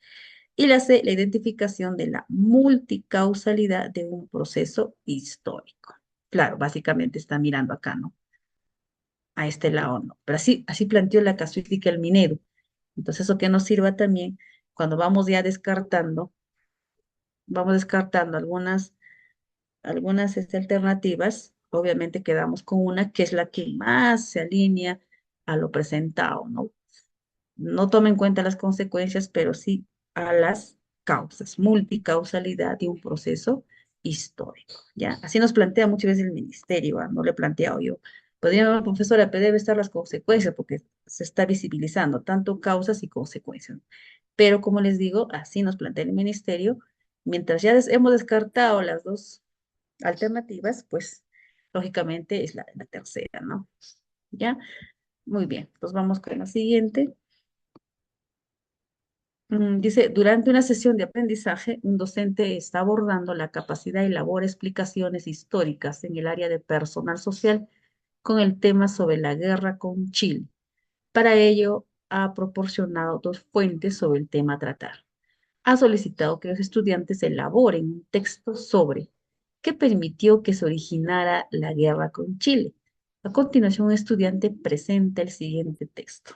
Y la C, la identificación de la multicausalidad de un proceso histórico. Claro, básicamente está mirando acá, ¿no? A este lado, ¿no? Pero así planteó la casuística el minero. Entonces, eso que nos sirva también cuando vamos descartando algunas alternativas, obviamente quedamos con una que es la que más se alinea a lo presentado, ¿no? No toma en cuenta las consecuencias, pero sí a las causas, multicausalidad de un proceso histórico, ¿ya? Así nos plantea muchas veces el ministerio, ¿ah? No le he planteado yo. Podría, profesora, pero debe estar las consecuencias porque se está visibilizando tanto causas y consecuencias. Pero como les digo, así nos plantea el ministerio. Mientras ya hemos descartado las dos alternativas, pues lógicamente es la tercera, ¿no? ¿Ya? Muy bien, pues vamos con la siguiente. Dice, durante una sesión de aprendizaje, un docente está abordando la capacidad y elabora explicaciones históricas en el área de personal social con el tema sobre la guerra con Chile. Para ello, ha proporcionado dos fuentes sobre el tema a tratar. Ha solicitado que los estudiantes elaboren un texto sobre qué permitió que se originara la guerra con Chile. A continuación, un estudiante presenta el siguiente texto.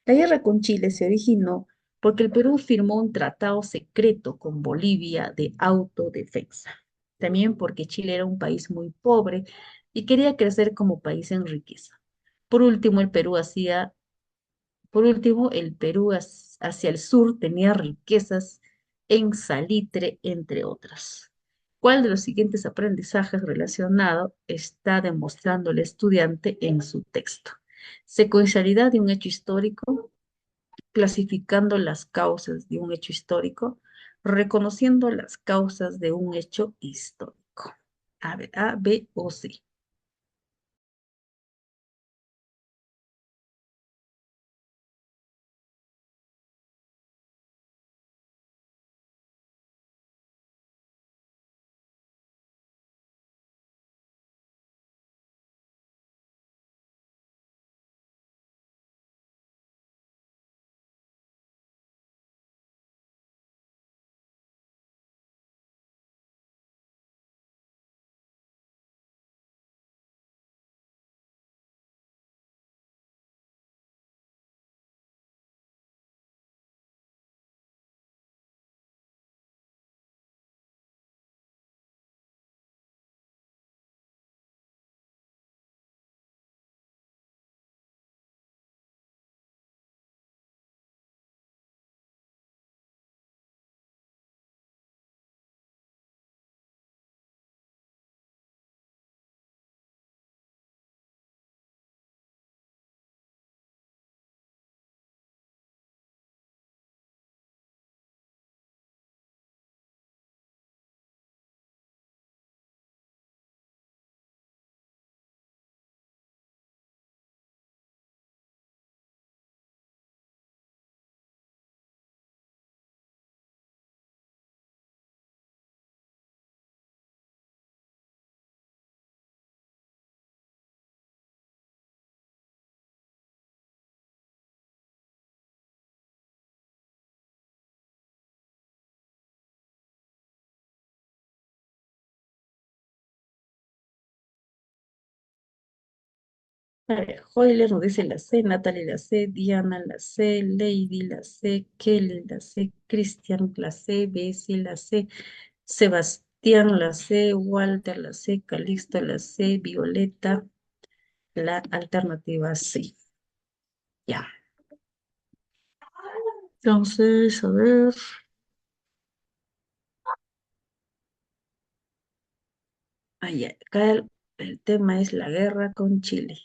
La guerra con Chile se originó porque el Perú firmó un tratado secreto con Bolivia de autodefensa. También porque Chile era un país muy pobre y quería crecer como país en riqueza. Por último, el Perú hacia el sur tenía riquezas en salitre, entre otras. ¿Cuál de los siguientes aprendizajes relacionados está demostrando el estudiante en su texto? Secuencialidad de un hecho histórico, clasificando las causas de un hecho histórico, reconociendo las causas de un hecho histórico. A ver, A, B o C. A ver, Hoyler nos dice la C, Natalie la C, Diana la C, Lady la C, Kelly la C, Christian la C, Bessie la C, Sebastián la C, Walter la C, Calixto la C, Violeta, la alternativa C. Ya. Entonces, a ver. Acá el tema es la guerra con Chile.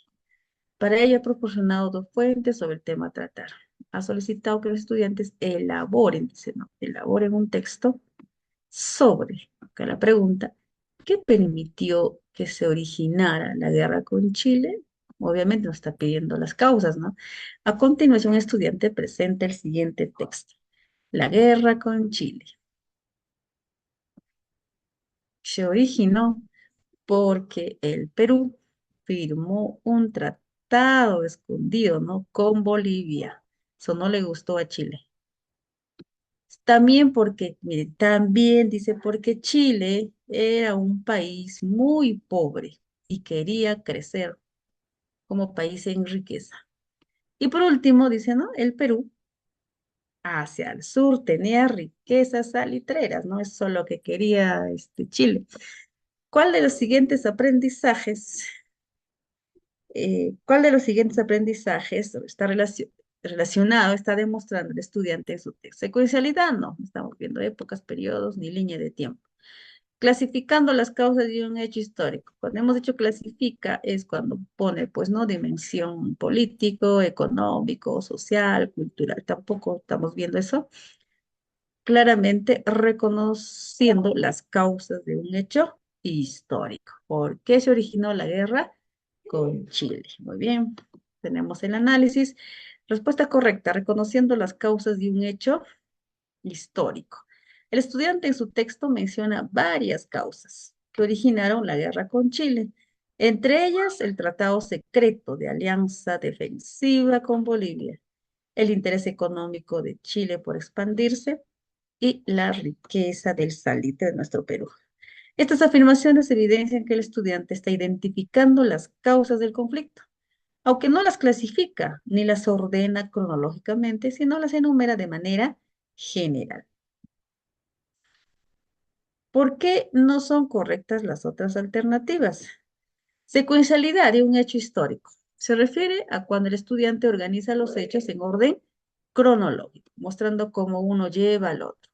Para ello ha proporcionado dos fuentes sobre el tema a tratar. Ha solicitado que los estudiantes elaboren, dice, no, elaboren un texto sobre, acá la pregunta, ¿qué permitió que se originara la guerra con Chile? Obviamente nos está pidiendo las causas, ¿no? A continuación, el estudiante presenta el siguiente texto. La guerra con Chile se originó porque el Perú firmó un tratado escondido, ¿no? Con Bolivia. Eso no le gustó a Chile. También porque, mire, también dice porque Chile era un país muy pobre y quería crecer como país en riqueza. Y por último, dice, ¿no? El Perú hacia el sur tenía riquezas salitreras, ¿no? Eso es lo que quería Chile. ¿Cuál de los siguientes aprendizajes ¿cuál de los siguientes aprendizajes está relacionado, está demostrando el estudiante en su texto? Secuencialidad, no, no estamos viendo épocas, periodos, ni línea de tiempo. Clasificando las causas de un hecho histórico. Cuando hemos dicho clasifica es cuando pone, pues, ¿no? Dimensión político, económico, social, cultural. Tampoco estamos viendo eso. Claramente reconociendo las causas de un hecho histórico. ¿Por qué se originó la guerra con Chile? Muy bien, tenemos el análisis. Respuesta correcta, reconociendo las causas de un hecho histórico. El estudiante en su texto menciona varias causas que originaron la guerra con Chile, entre ellas el tratado secreto de alianza defensiva con Bolivia, el interés económico de Chile por expandirse, y la riqueza del salitre de nuestro Perú. Estas afirmaciones evidencian que el estudiante está identificando las causas del conflicto, aunque no las clasifica ni las ordena cronológicamente, sino las enumera de manera general. ¿Por qué no son correctas las otras alternativas? Secuencialidad de un hecho histórico. Se refiere a cuando el estudiante organiza los hechos en orden cronológico, mostrando cómo uno lleva al otro.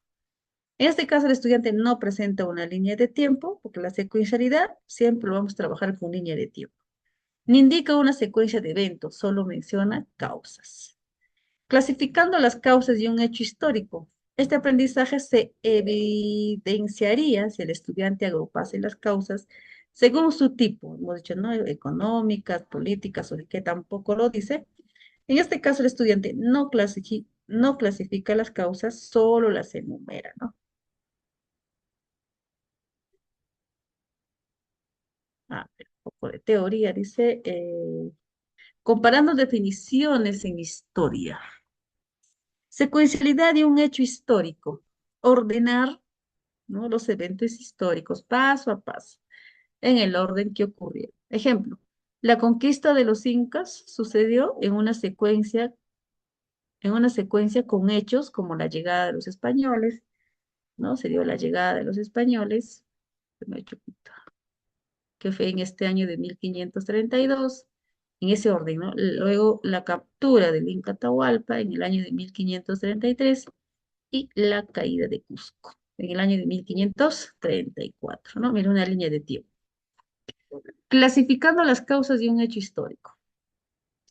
En este caso, el estudiante no presenta una línea de tiempo, porque la secuencialidad siempre lo vamos a trabajar con línea de tiempo. Ni indica una secuencia de eventos, solo menciona causas. Clasificando las causas de un hecho histórico, este aprendizaje se evidenciaría si el estudiante agrupase las causas según su tipo, hemos dicho, ¿no? Económicas, políticas, o de qué tampoco lo dice. En este caso, el estudiante no clasifica las causas, solo las enumera, ¿no? Un poco de teoría, dice, comparando definiciones en historia. Secuencialidad de un hecho histórico. Ordenar, ¿no? Los eventos históricos paso a paso, en el orden que ocurrió. Ejemplo, la conquista de los incas sucedió en una secuencia con hechos como la llegada de los españoles, ¿no? Se dio la llegada de los españoles, que fue en este año de 1532, en ese orden, ¿no? Luego la captura del Inca Atahualpa en el año de 1533 y la caída de Cusco en el año de 1534, ¿no? Mira una línea de tiempo. Clasificando las causas de un hecho histórico.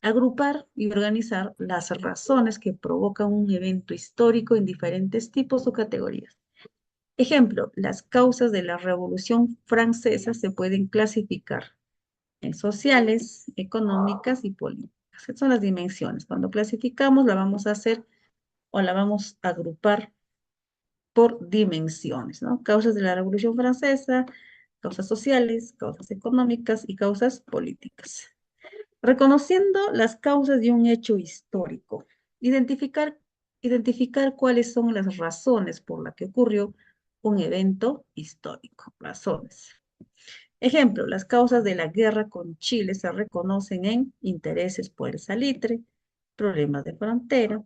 Agrupar y organizar las razones que provocan un evento histórico en diferentes tipos o categorías. Ejemplo, las causas de la Revolución Francesa se pueden clasificar sociales, económicas y políticas. Esas son las dimensiones. Cuando clasificamos, la vamos a hacer o la vamos a agrupar por dimensiones, ¿no? Causas de la Revolución Francesa, causas sociales, causas económicas y causas políticas. Reconociendo las causas de un hecho histórico, identificar, identificar cuáles son las razones por las que ocurrió un evento histórico, razones. Ejemplo, las causas de la guerra con Chile se reconocen en intereses por el salitre, problemas de frontera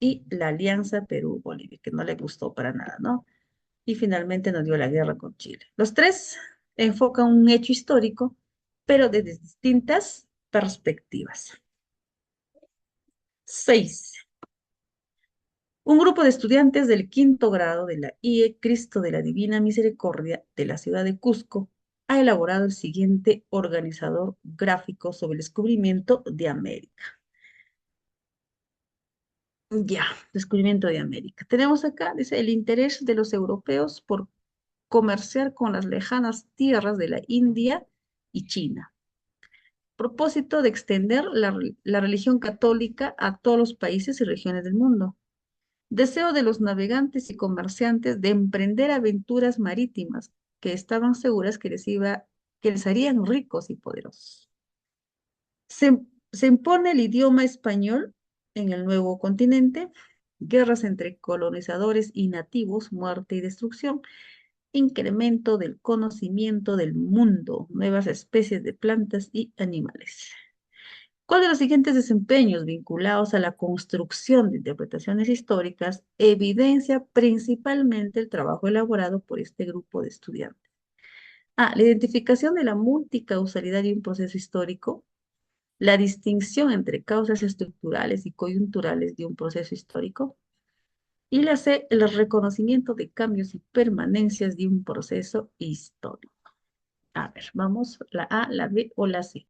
y la alianza Perú-Bolivia, que no le gustó para nada, ¿no? Y finalmente nos dio la guerra con Chile. Los tres enfocan un hecho histórico, pero desde distintas perspectivas. 6. Un grupo de estudiantes del quinto grado de la IE Cristo de la Divina Misericordia de la ciudad de Cusco ha elaborado el siguiente organizador gráfico sobre el descubrimiento de América. Ya, descubrimiento de América. Tenemos acá, dice, el interés de los europeos por comerciar con las lejanas tierras de la India y China. Propósito de extender la religión católica a todos los países y regiones del mundo. Deseo de los navegantes y comerciantes de emprender aventuras marítimas que estaban seguras que les harían ricos y poderosos. Se, se impone el idioma español en el nuevo continente, guerras entre colonizadores y nativos, muerte y destrucción, incremento del conocimiento del mundo, nuevas especies de plantas y animales. ¿Cuál de los siguientes desempeños vinculados a la construcción de interpretaciones históricas evidencia principalmente el trabajo elaborado por este grupo de estudiantes? A. La identificación de la multicausalidad de un proceso histórico, la distinción entre causas estructurales y coyunturales de un proceso histórico. Y la C. El reconocimiento de cambios y permanencias de un proceso histórico. A ver, vamos, la A, la B o la C.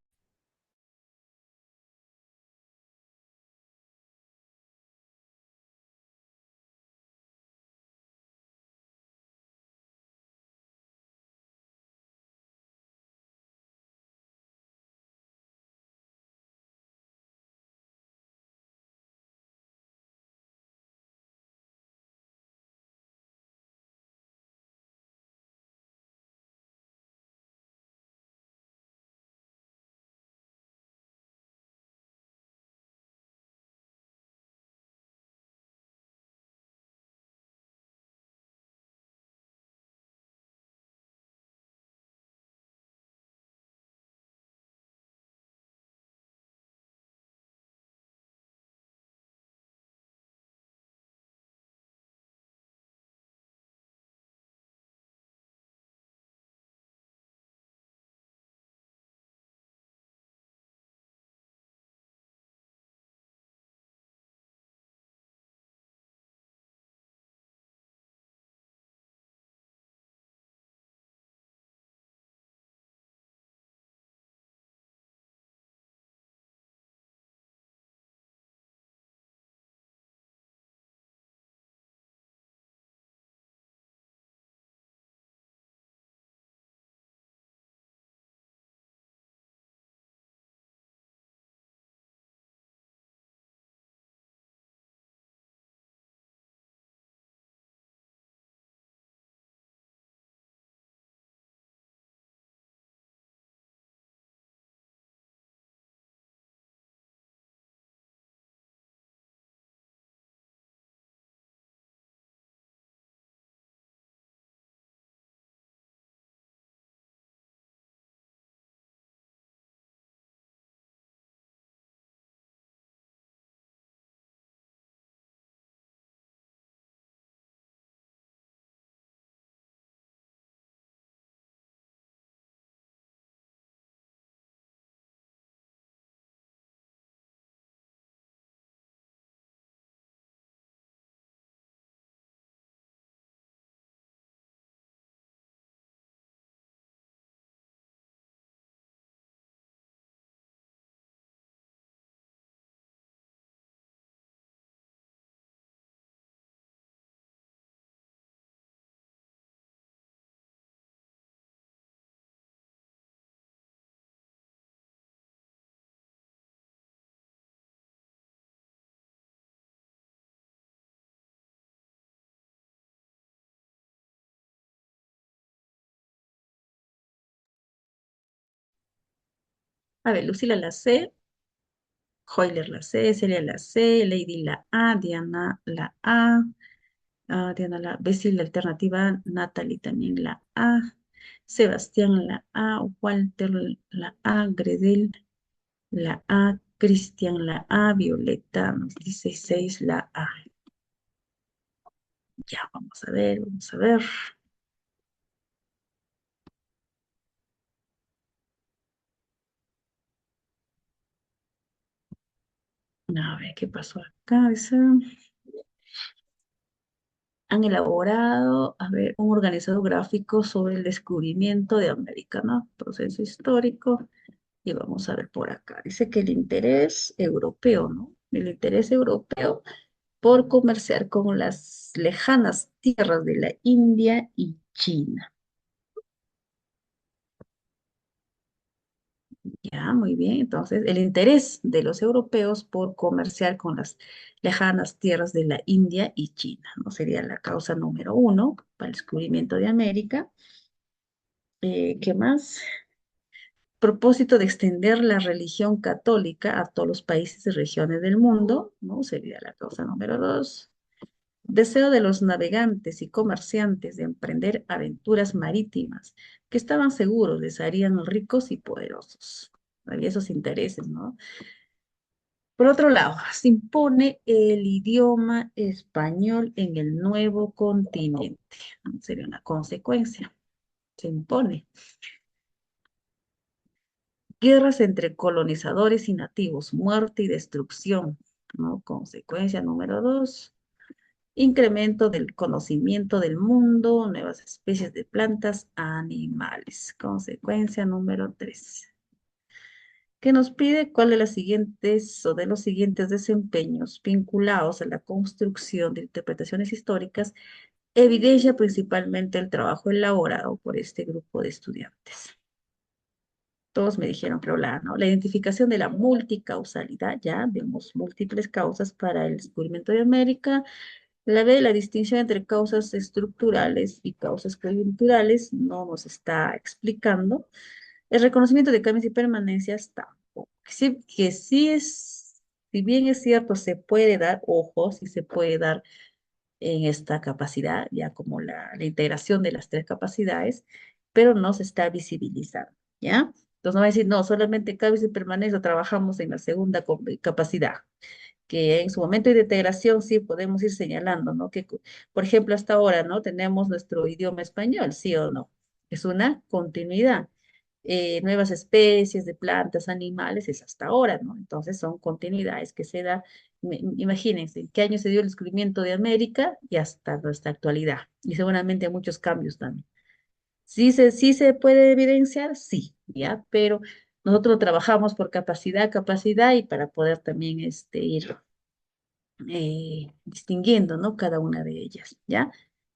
A ver, Lucila la C, Hoyler la C, Celia la C, Lady la A, Diana la A, Diana la B, sí, la alternativa, Natalie también la A. Sebastián la A, Walter la A, Gredel la A, Cristian la A, Violeta nos dice 6 la A. Ya, vamos a ver, vamos a ver. A ver qué pasó acá. Dice, han elaborado, a ver, un organizado gráfico sobre el descubrimiento de América, ¿no? Proceso histórico. Y vamos a ver por acá. Dice que el interés europeo, ¿no? El interés europeo por comerciar con las lejanas tierras de la India y China. Ya, muy bien. Entonces, el interés de los europeos por comerciar con las lejanas tierras de la India y China, ¿no? Sería la causa número uno para el descubrimiento de América. ¿Qué más? Propósito de extender la religión católica a todos los países y regiones del mundo, ¿no? Sería la causa número dos. Deseo de los navegantes y comerciantes de emprender aventuras marítimas que estaban seguros les harían ricos y poderosos. Había esos intereses, ¿no? Por otro lado, se impone el idioma español en el nuevo continente. Sería una consecuencia. Se impone. Guerras entre colonizadores y nativos, muerte y destrucción, ¿no? Consecuencia número dos. Incremento del conocimiento del mundo, nuevas especies de plantas, animales. Consecuencia número 3. Que nos pide cuál de las siguientes o de los siguientes desempeños vinculados a la construcción de interpretaciones históricas evidencia principalmente el trabajo elaborado por este grupo de estudiantes. Todos me dijeron que hablar, ¿no? La identificación de la multicausalidad, ya vemos múltiples causas para el descubrimiento de América. La B, la distinción entre causas estructurales y causas coyunturales, no nos está explicando. El reconocimiento de cambios y permanencias tampoco. Sí, que sí es, si bien es cierto, se puede dar, ojo, sí se puede dar en esta capacidad, ya como la integración de las tres capacidades, pero no se está visibilizando, ¿ya? Entonces no va a decir, no, solamente cambios y permanencia trabajamos en la segunda capacidad que en su momento de integración sí podemos ir señalando, ¿no? Que, por ejemplo, hasta ahora, ¿no? Tenemos nuestro idioma español, ¿sí o no? Es una continuidad. Nuevas especies de plantas, animales, es hasta ahora, ¿no? Entonces son continuidades que se da, imagínense, ¿en qué año se dio el descubrimiento de América? Y hasta nuestra actualidad. Y seguramente muchos cambios también. Sí se puede evidenciar, sí, ¿ya? Pero nosotros trabajamos por capacidad, capacidad y para poder también ir distinguiendo, ¿no? Cada una de ellas, ¿ya?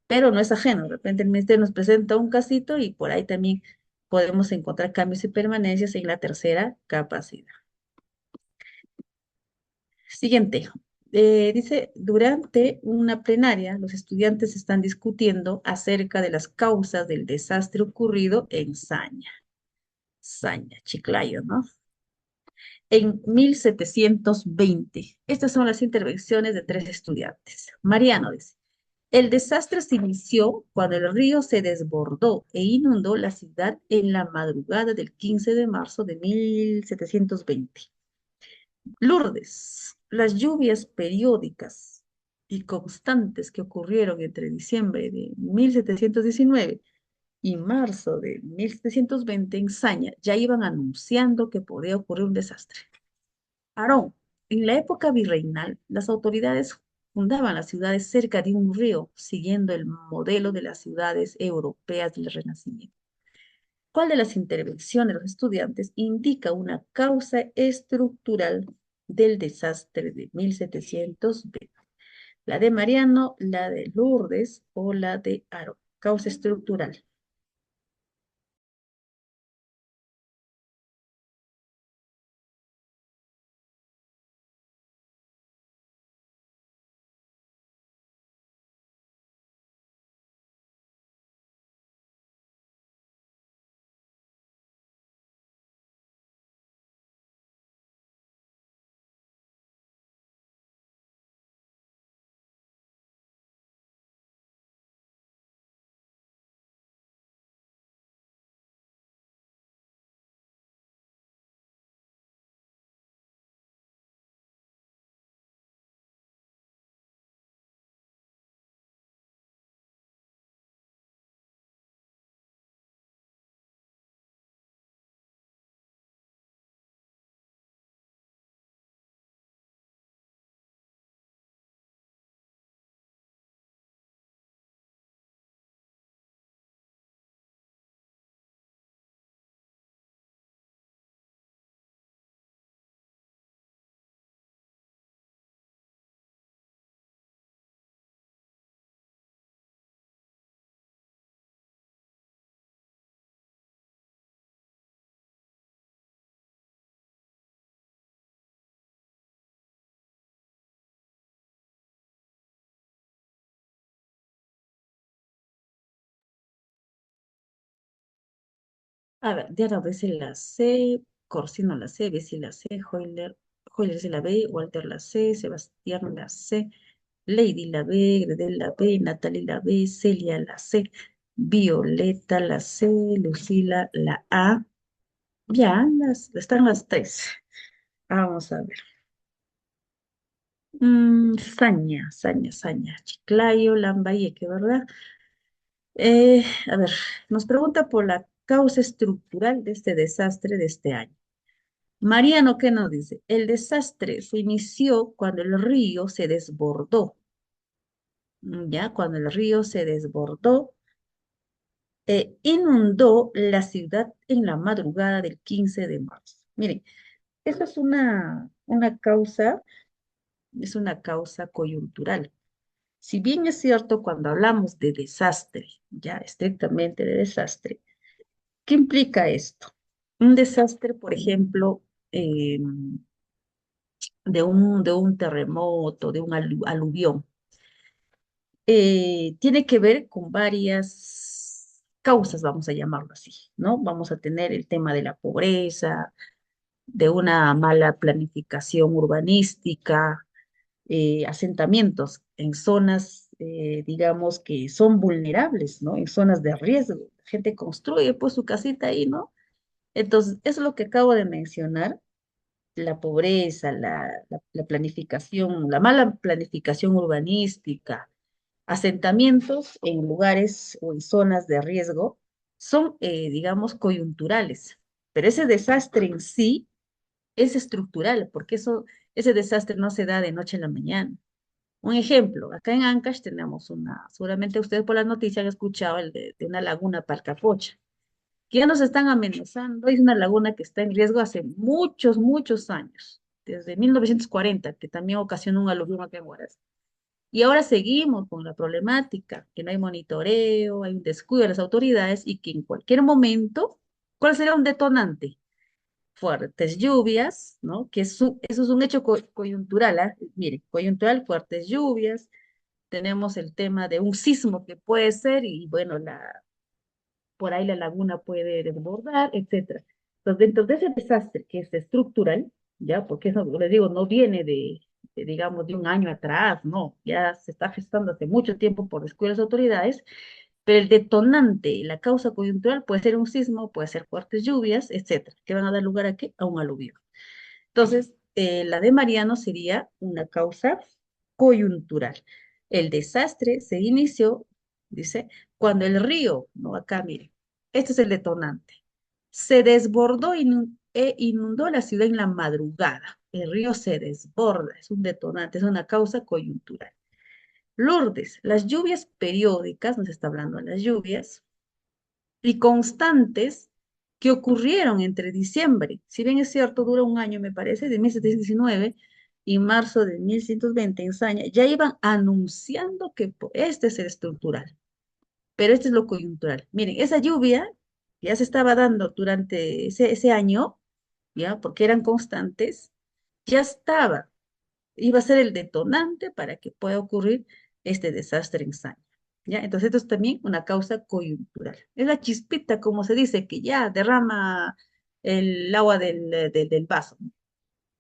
Pero no es ajeno, de repente el ministerio nos presenta un casito y por ahí también podemos encontrar cambios y permanencias en la tercera capacidad. Siguiente. Dice, durante una plenaria, los estudiantes están discutiendo acerca de las causas del desastre ocurrido en Saña. Saña, Chiclayo, ¿no? En 1720. Estas son las intervenciones de tres estudiantes. Mariano dice, el desastre se inició cuando el río se desbordó e inundó la ciudad en la madrugada del 15 de marzo de 1720. Lourdes, las lluvias periódicas y constantes que ocurrieron entre diciembre de 1719 y marzo de 1720 en Saña ya iban anunciando que podía ocurrir un desastre. Aarón, en la época virreinal, las autoridades fundaban las ciudades cerca de un río, siguiendo el modelo de las ciudades europeas del Renacimiento. ¿Cuál de las intervenciones de los estudiantes indica una causa estructural del desastre de 1720? ¿La de Mariano, la de Lourdes o la de Aarón? Causa estructural. A ver, Diana Bessel la C, Corsino la C, Bessi la C, Euler se la B, Walter la C, Sebastián la C, Lady la B, Gredel la B, Natalie la B, Celia la C, Violeta la C, Lucila la A. Ya, están las tres. Vamos a ver. Saña, Chiclayo, Lambayeque, ¿verdad? A ver, nos pregunta por la causa estructural de este desastre de este año. Mariano, ¿qué nos dice? El desastre se inició cuando el río se desbordó. Ya, cuando el río se desbordó, inundó la ciudad en la madrugada del 15 de marzo. Miren, eso es una causa coyuntural. Si bien es cierto, cuando hablamos de desastre, ya estrictamente de desastre, ¿qué implica esto? Un desastre, por ejemplo, de un terremoto, de un aluvión, tiene que ver con varias causas, vamos a llamarlo así, ¿no? Vamos a tener el tema de la pobreza, de una mala planificación urbanística, asentamientos en zonas, digamos, que son vulnerables, ¿no? En zonas de riesgo. La gente construye pues su casita ahí, ¿no? Entonces, eso es lo que acabo de mencionar, la pobreza, la planificación, la mala planificación urbanística, asentamientos en lugares o en zonas de riesgo, son, digamos, coyunturales. Pero ese desastre en sí es estructural, porque ese desastre no se da de noche a la mañana. Un ejemplo, acá en Ancash tenemos seguramente ustedes por las noticias han escuchado de una laguna Palcapocha, que ya nos están amenazando. Es una laguna que está en riesgo hace muchos, muchos años, desde 1940, que también ocasionó un aluvión acá en Huaraz. Y ahora seguimos con la problemática, que no hay monitoreo, hay un descuido de las autoridades y que en cualquier momento, ¿cuál sería un detonante? Fuertes lluvias, ¿no? Eso es un hecho coyuntural, ¿ah? Mire, coyuntural, fuertes lluvias, tenemos el tema de un sismo que puede ser y bueno, por ahí la laguna puede desbordar, etcétera. Entonces, dentro de ese desastre que es estructural, ya, porque eso, les digo, no viene digamos, de un año atrás, no, ya se está gestando hace mucho tiempo por descuido de las autoridades, pero el detonante, la causa coyuntural puede ser un sismo, puede ser fuertes lluvias, etcétera, que van a dar lugar a qué? A un aluvio. Entonces, la de Mariano sería una causa coyuntural. El desastre se inició, dice, cuando el río, no acá, mire, este es el detonante, se desbordó e inundó la ciudad en la madrugada. El río se desborda, es un detonante, es una causa coyuntural. Lourdes, las lluvias periódicas, nos está hablando de las lluvias, y constantes que ocurrieron entre diciembre, si bien es cierto, dura un año, me parece, de 1719 y marzo de 1120 en Saña, ya iban anunciando que este es el estructural, pero este es lo coyuntural. Miren, esa lluvia ya se estaba dando durante ese año, ya, porque eran constantes, ya estaba, iba a ser el detonante para que pueda ocurrir este desastre en Saña. ¿Ya? Entonces, esto es también una causa coyuntural. Es la chispita, como se dice, que ya derrama el agua del vaso.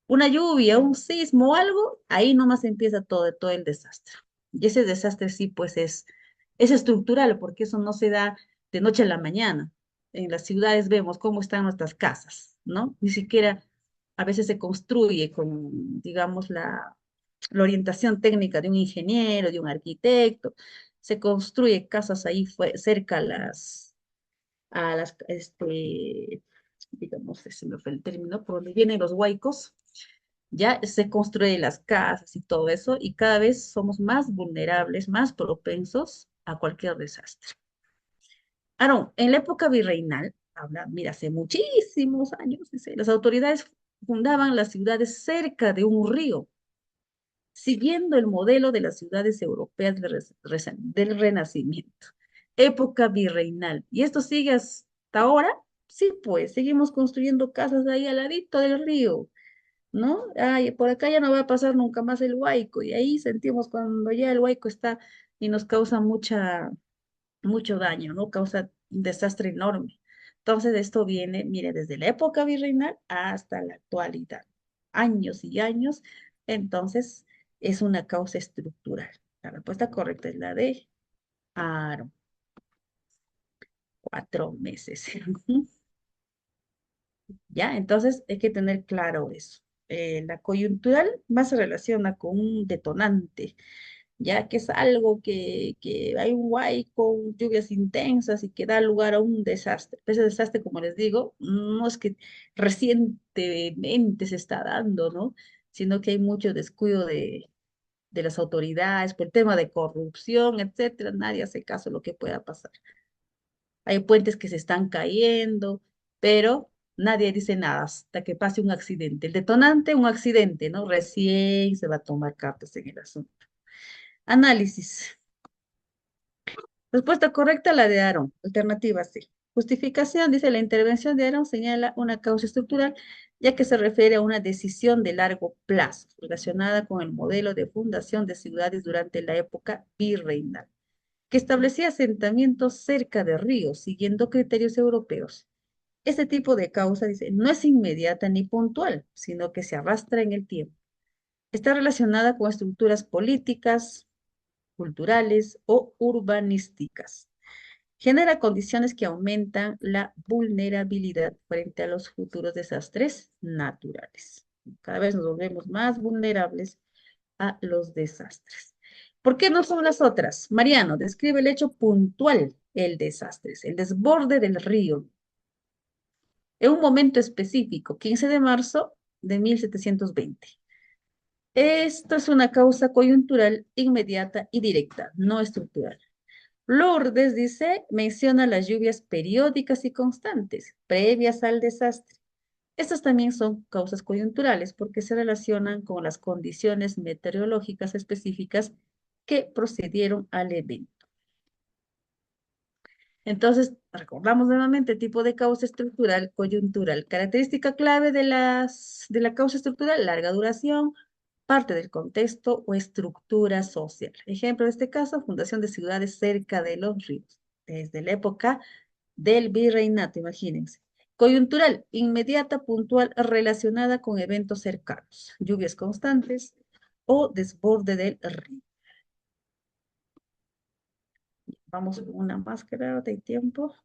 Una lluvia, un sismo o algo, ahí nomás empieza todo el desastre. Y ese desastre sí, pues es estructural, porque eso no se da de noche a la mañana. En las ciudades vemos cómo están nuestras casas, ¿no? Ni siquiera a veces se construye con, digamos, la orientación técnica de un ingeniero, de un arquitecto. Se construye casas ahí cerca digamos, se me fue el término, por donde vienen los huaicos, ya se construyen las casas y todo eso, y cada vez somos más vulnerables, más propensos a cualquier desastre. Aaron, en la época virreinal, mira, hace muchísimos años, dice, las autoridades fundaban las ciudades cerca de un río, siguiendo el modelo de las ciudades europeas del Renacimiento. Época virreinal. ¿Y esto sigue hasta ahora? Sí, pues, seguimos construyendo casas ahí al ladito del río. ¿No? Ay, por acá ya no va a pasar nunca más el huaico, y ahí sentimos cuando ya el huaico está y nos causa mucho daño, ¿no? Causa un desastre enorme. Entonces, esto viene, mire, desde la época virreinal hasta la actualidad, años y años. Entonces, es una causa estructural. La respuesta correcta es la de Aaron, 4 meses. ¿Ya? Entonces, hay que tener claro eso. La coyuntural más se relaciona con un detonante, ya que es algo que hay un guay con lluvias intensas y que da lugar a un desastre. Ese desastre, como les digo, no es que recientemente se está dando, ¿no? Sino que hay mucho descuido de las autoridades por el tema de corrupción, etcétera. Nadie hace caso de lo que pueda pasar. Hay puentes que se están cayendo, pero nadie dice nada hasta que pase un accidente. El detonante, un accidente, ¿no? Recién se va a tomar cartas en el asunto. Análisis. Respuesta correcta, la de Aaron. Alternativa C. Justificación, dice la intervención de Aaron señala una causa estructural, ya que se refiere a una decisión de largo plazo relacionada con el modelo de fundación de ciudades durante la época virreinal, que establecía asentamientos cerca de ríos, siguiendo criterios europeos. Este tipo de causa, dice, no es inmediata ni puntual, sino que se arrastra en el tiempo. Está relacionada con estructuras políticas, culturales o urbanísticas. Genera condiciones que aumentan la vulnerabilidad frente a los futuros desastres naturales. Cada vez nos volvemos más vulnerables a los desastres. ¿Por qué no son las otras? Mariano, describe el hecho puntual, el desastre, el desborde del río, en un momento específico, 15 de marzo de 1720. Esto es una causa coyuntural inmediata y directa, no estructural. Lourdes dice, menciona las lluvias periódicas y constantes, previas al desastre. Estas también son causas coyunturales porque se relacionan con las condiciones meteorológicas específicas que procedieron al evento. Entonces, recordamos nuevamente tipo de causa estructural, coyuntural. Característica clave de la causa estructural, larga duración, parte del contexto o estructura social. Ejemplo de este caso, fundación de ciudades cerca de los ríos, desde la época del virreinato, imagínense. Coyuntural, inmediata, puntual, relacionada con eventos cercanos, lluvias constantes o desborde del río. Vamos con una máscara de tiempo.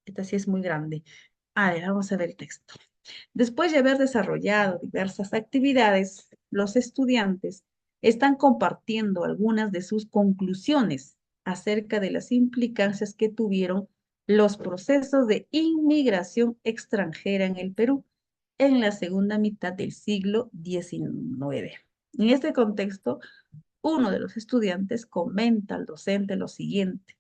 Esta sí es muy grande. A ver, vamos a ver el texto. Después de haber desarrollado diversas actividades, los estudiantes están compartiendo algunas de sus conclusiones acerca de las implicancias que tuvieron los procesos de inmigración extranjera en el Perú en la segunda mitad del siglo XIX. En este contexto, uno de los estudiantes comenta al docente lo siguiente.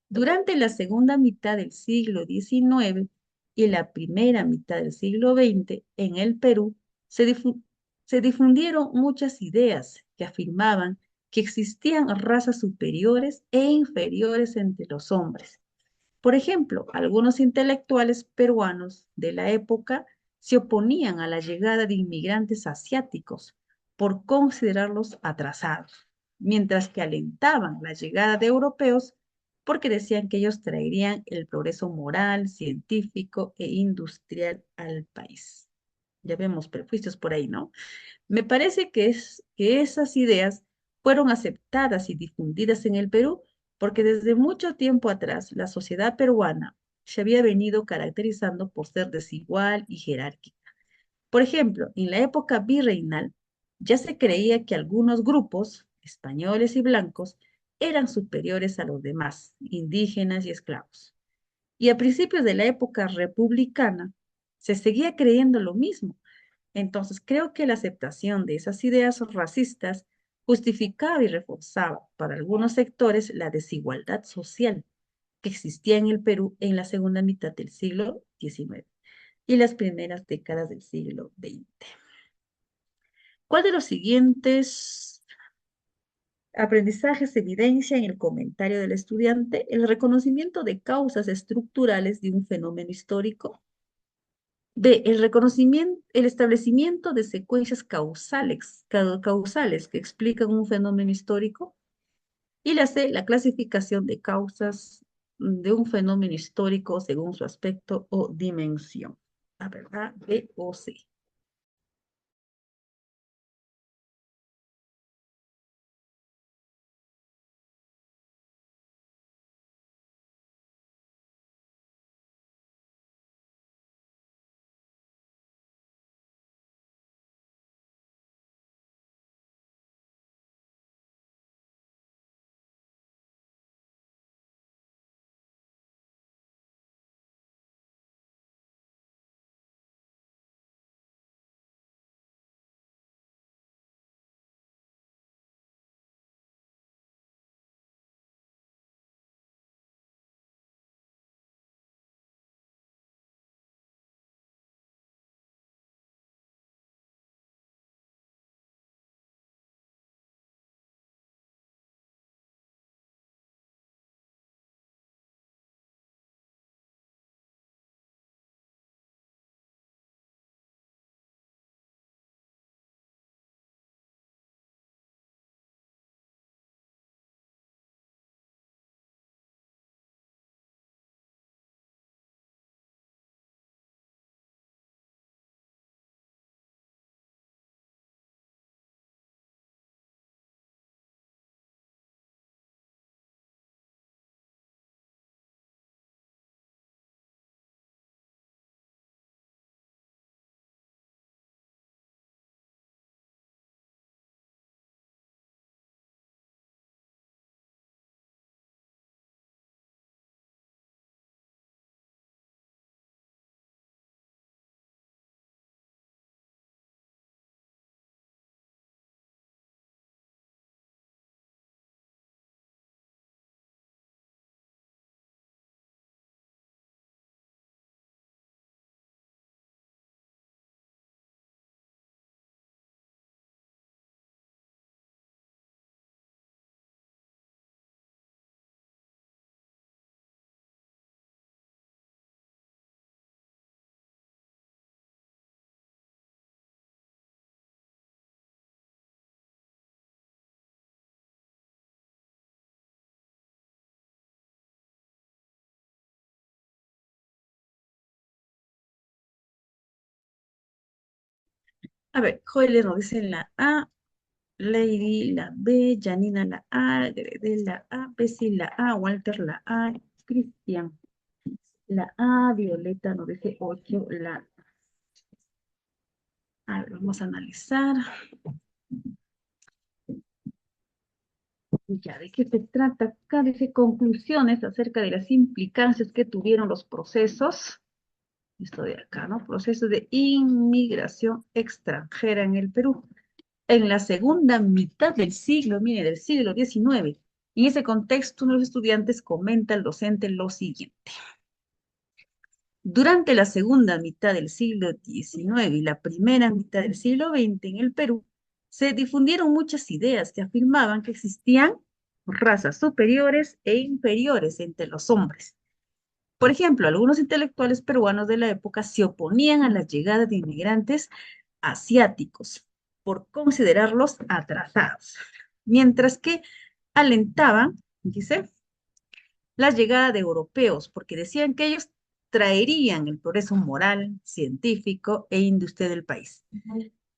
Durante la segunda mitad del siglo XIX y la primera mitad del siglo XX, en el Perú se difundieron muchas ideas que afirmaban que existían razas superiores e inferiores entre los hombres. Por ejemplo, algunos intelectuales peruanos de la época se oponían a la llegada de inmigrantes asiáticos por considerarlos atrasados, mientras que alentaban la llegada de europeos porque decían que ellos traerían el progreso moral, científico e industrial al país. Ya vemos prejuicios por ahí, ¿no? Me parece que esas ideas fueron aceptadas y difundidas en el Perú porque desde mucho tiempo atrás la sociedad peruana se había venido caracterizando por ser desigual y jerárquica. Por ejemplo, en la época virreinal ya se creía que algunos grupos, españoles y blancos, eran superiores a los demás, indígenas y esclavos. Y a principios de la época republicana se seguía creyendo lo mismo. Entonces, creo que la aceptación de esas ideas racistas justificaba y reforzaba para algunos sectores la desigualdad social que existía en el Perú en la segunda mitad del siglo XIX y las primeras décadas del siglo XX. ¿Cuál de los siguientes aprendizajes evidencia en el comentario del estudiante el reconocimiento de causas estructurales de un fenómeno histórico? B, el reconocimiento, el establecimiento de secuencias causales que explican un fenómeno histórico. Y la C, la clasificación de causas de un fenómeno histórico según su aspecto o dimensión. La verdad, B o C. A ver, Joel nos dice la A, Lady la B, Janina la A, Grede la A, Bessie la A, Walter la A, Cristian la A, Violeta nos dice 8 la A. A ver, vamos a analizar. Ya, ¿de qué se trata acá? Dice conclusiones acerca de las implicancias que tuvieron los procesos, esto de acá, ¿no? Procesos de inmigración extranjera en el Perú. En la segunda mitad del siglo, mire, del siglo XIX. En ese contexto, uno de los estudiantes comenta al docente lo siguiente. Durante la segunda mitad del siglo XIX y la primera mitad del siglo XX en el Perú, se difundieron muchas ideas que afirmaban que existían razas superiores e inferiores entre los hombres. Por ejemplo, algunos intelectuales peruanos de la época se oponían a la llegada de inmigrantes asiáticos por considerarlos atrasados, mientras que alentaban, dice, la llegada de europeos, porque decían que ellos traerían el progreso moral, científico e industrial del país.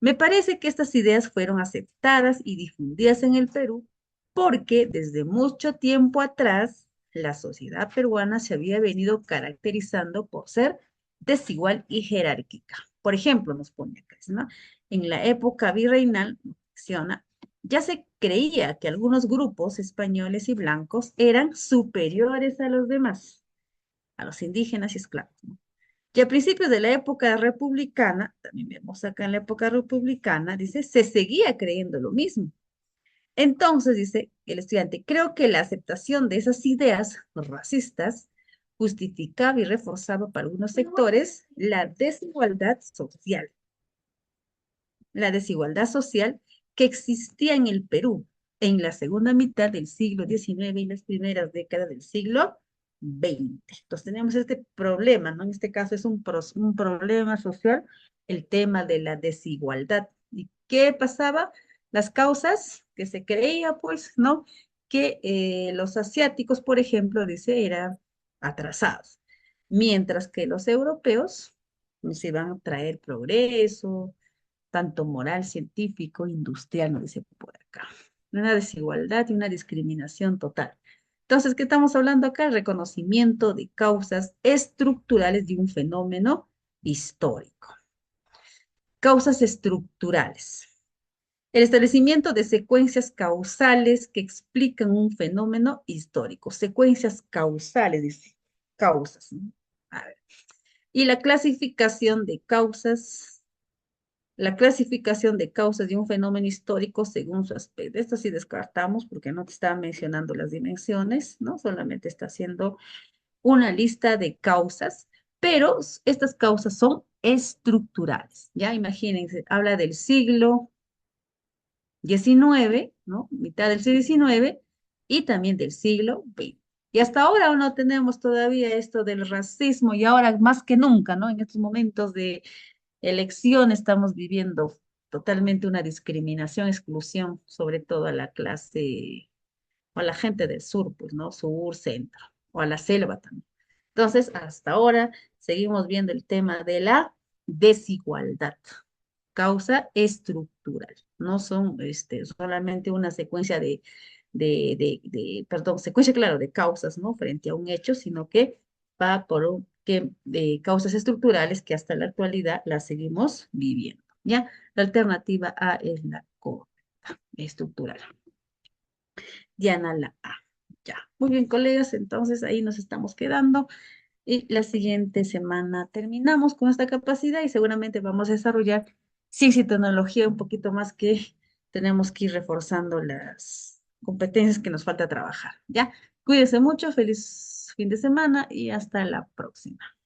Me parece que estas ideas fueron aceptadas y difundidas en el Perú porque desde mucho tiempo atrás la sociedad peruana se había venido caracterizando por ser desigual y jerárquica. Por ejemplo, nos pone acá, ¿no? En la época virreinal, menciona, ya se creía que algunos grupos españoles y blancos eran superiores a los demás, a los indígenas y esclavos, ¿no? Y a principios de la época republicana, también vemos acá en la época republicana, dice, se seguía creyendo lo mismo. Entonces, dice el estudiante, creo que la aceptación de esas ideas racistas justificaba y reforzaba para algunos sectores la desigualdad social que existía en el Perú en la segunda mitad del siglo XIX y las primeras décadas del siglo XX. Entonces tenemos este problema, ¿no? En este caso es un problema social, el tema de la desigualdad. ¿Y qué pasaba? Las causas que se creía, pues, ¿no? Que los asiáticos, por ejemplo, dice, era atrasados, mientras que los europeos se van a traer progreso, tanto moral, científico, industrial, nos dice por acá. Una desigualdad y una discriminación total. Entonces, ¿qué estamos hablando acá? El reconocimiento de causas estructurales de un fenómeno histórico. Causas estructurales. El establecimiento de secuencias causales que explican un fenómeno histórico. Secuencias causales, dice. Causas, ¿no? A ver. Y la clasificación de causas de un fenómeno histórico según su aspecto. Esto sí descartamos porque no te está mencionando las dimensiones, ¿no? Solamente está haciendo una lista de causas, pero estas causas son estructurales, ¿ya? Imagínense, habla del siglo XIX, ¿no? Mitad del siglo XIX y también del siglo XX. Y hasta ahora aún no tenemos todavía esto del racismo y ahora más que nunca, ¿no? En estos momentos de elección estamos viviendo totalmente una discriminación, exclusión, sobre todo a la clase o a la gente del sur, pues, ¿no? Sur, centro, o a la selva también. Entonces, hasta ahora seguimos viendo el tema de la desigualdad, causa estructural. No son solamente una secuencia perdón, secuencia, claro, de causas, ¿no? Frente a un hecho, sino que va por causas estructurales que hasta la actualidad las seguimos viviendo, ¿ya? La alternativa A es la estructural. Diana la A. Ya. Muy bien, colegas, entonces ahí nos estamos quedando. Y la siguiente semana terminamos con esta capacidad y seguramente vamos a desarrollar ciencia y tecnología un poquito más que tenemos que ir reforzando las competencias que nos falta trabajar. ¿Ya? Cuídense mucho, feliz fin de semana y hasta la próxima.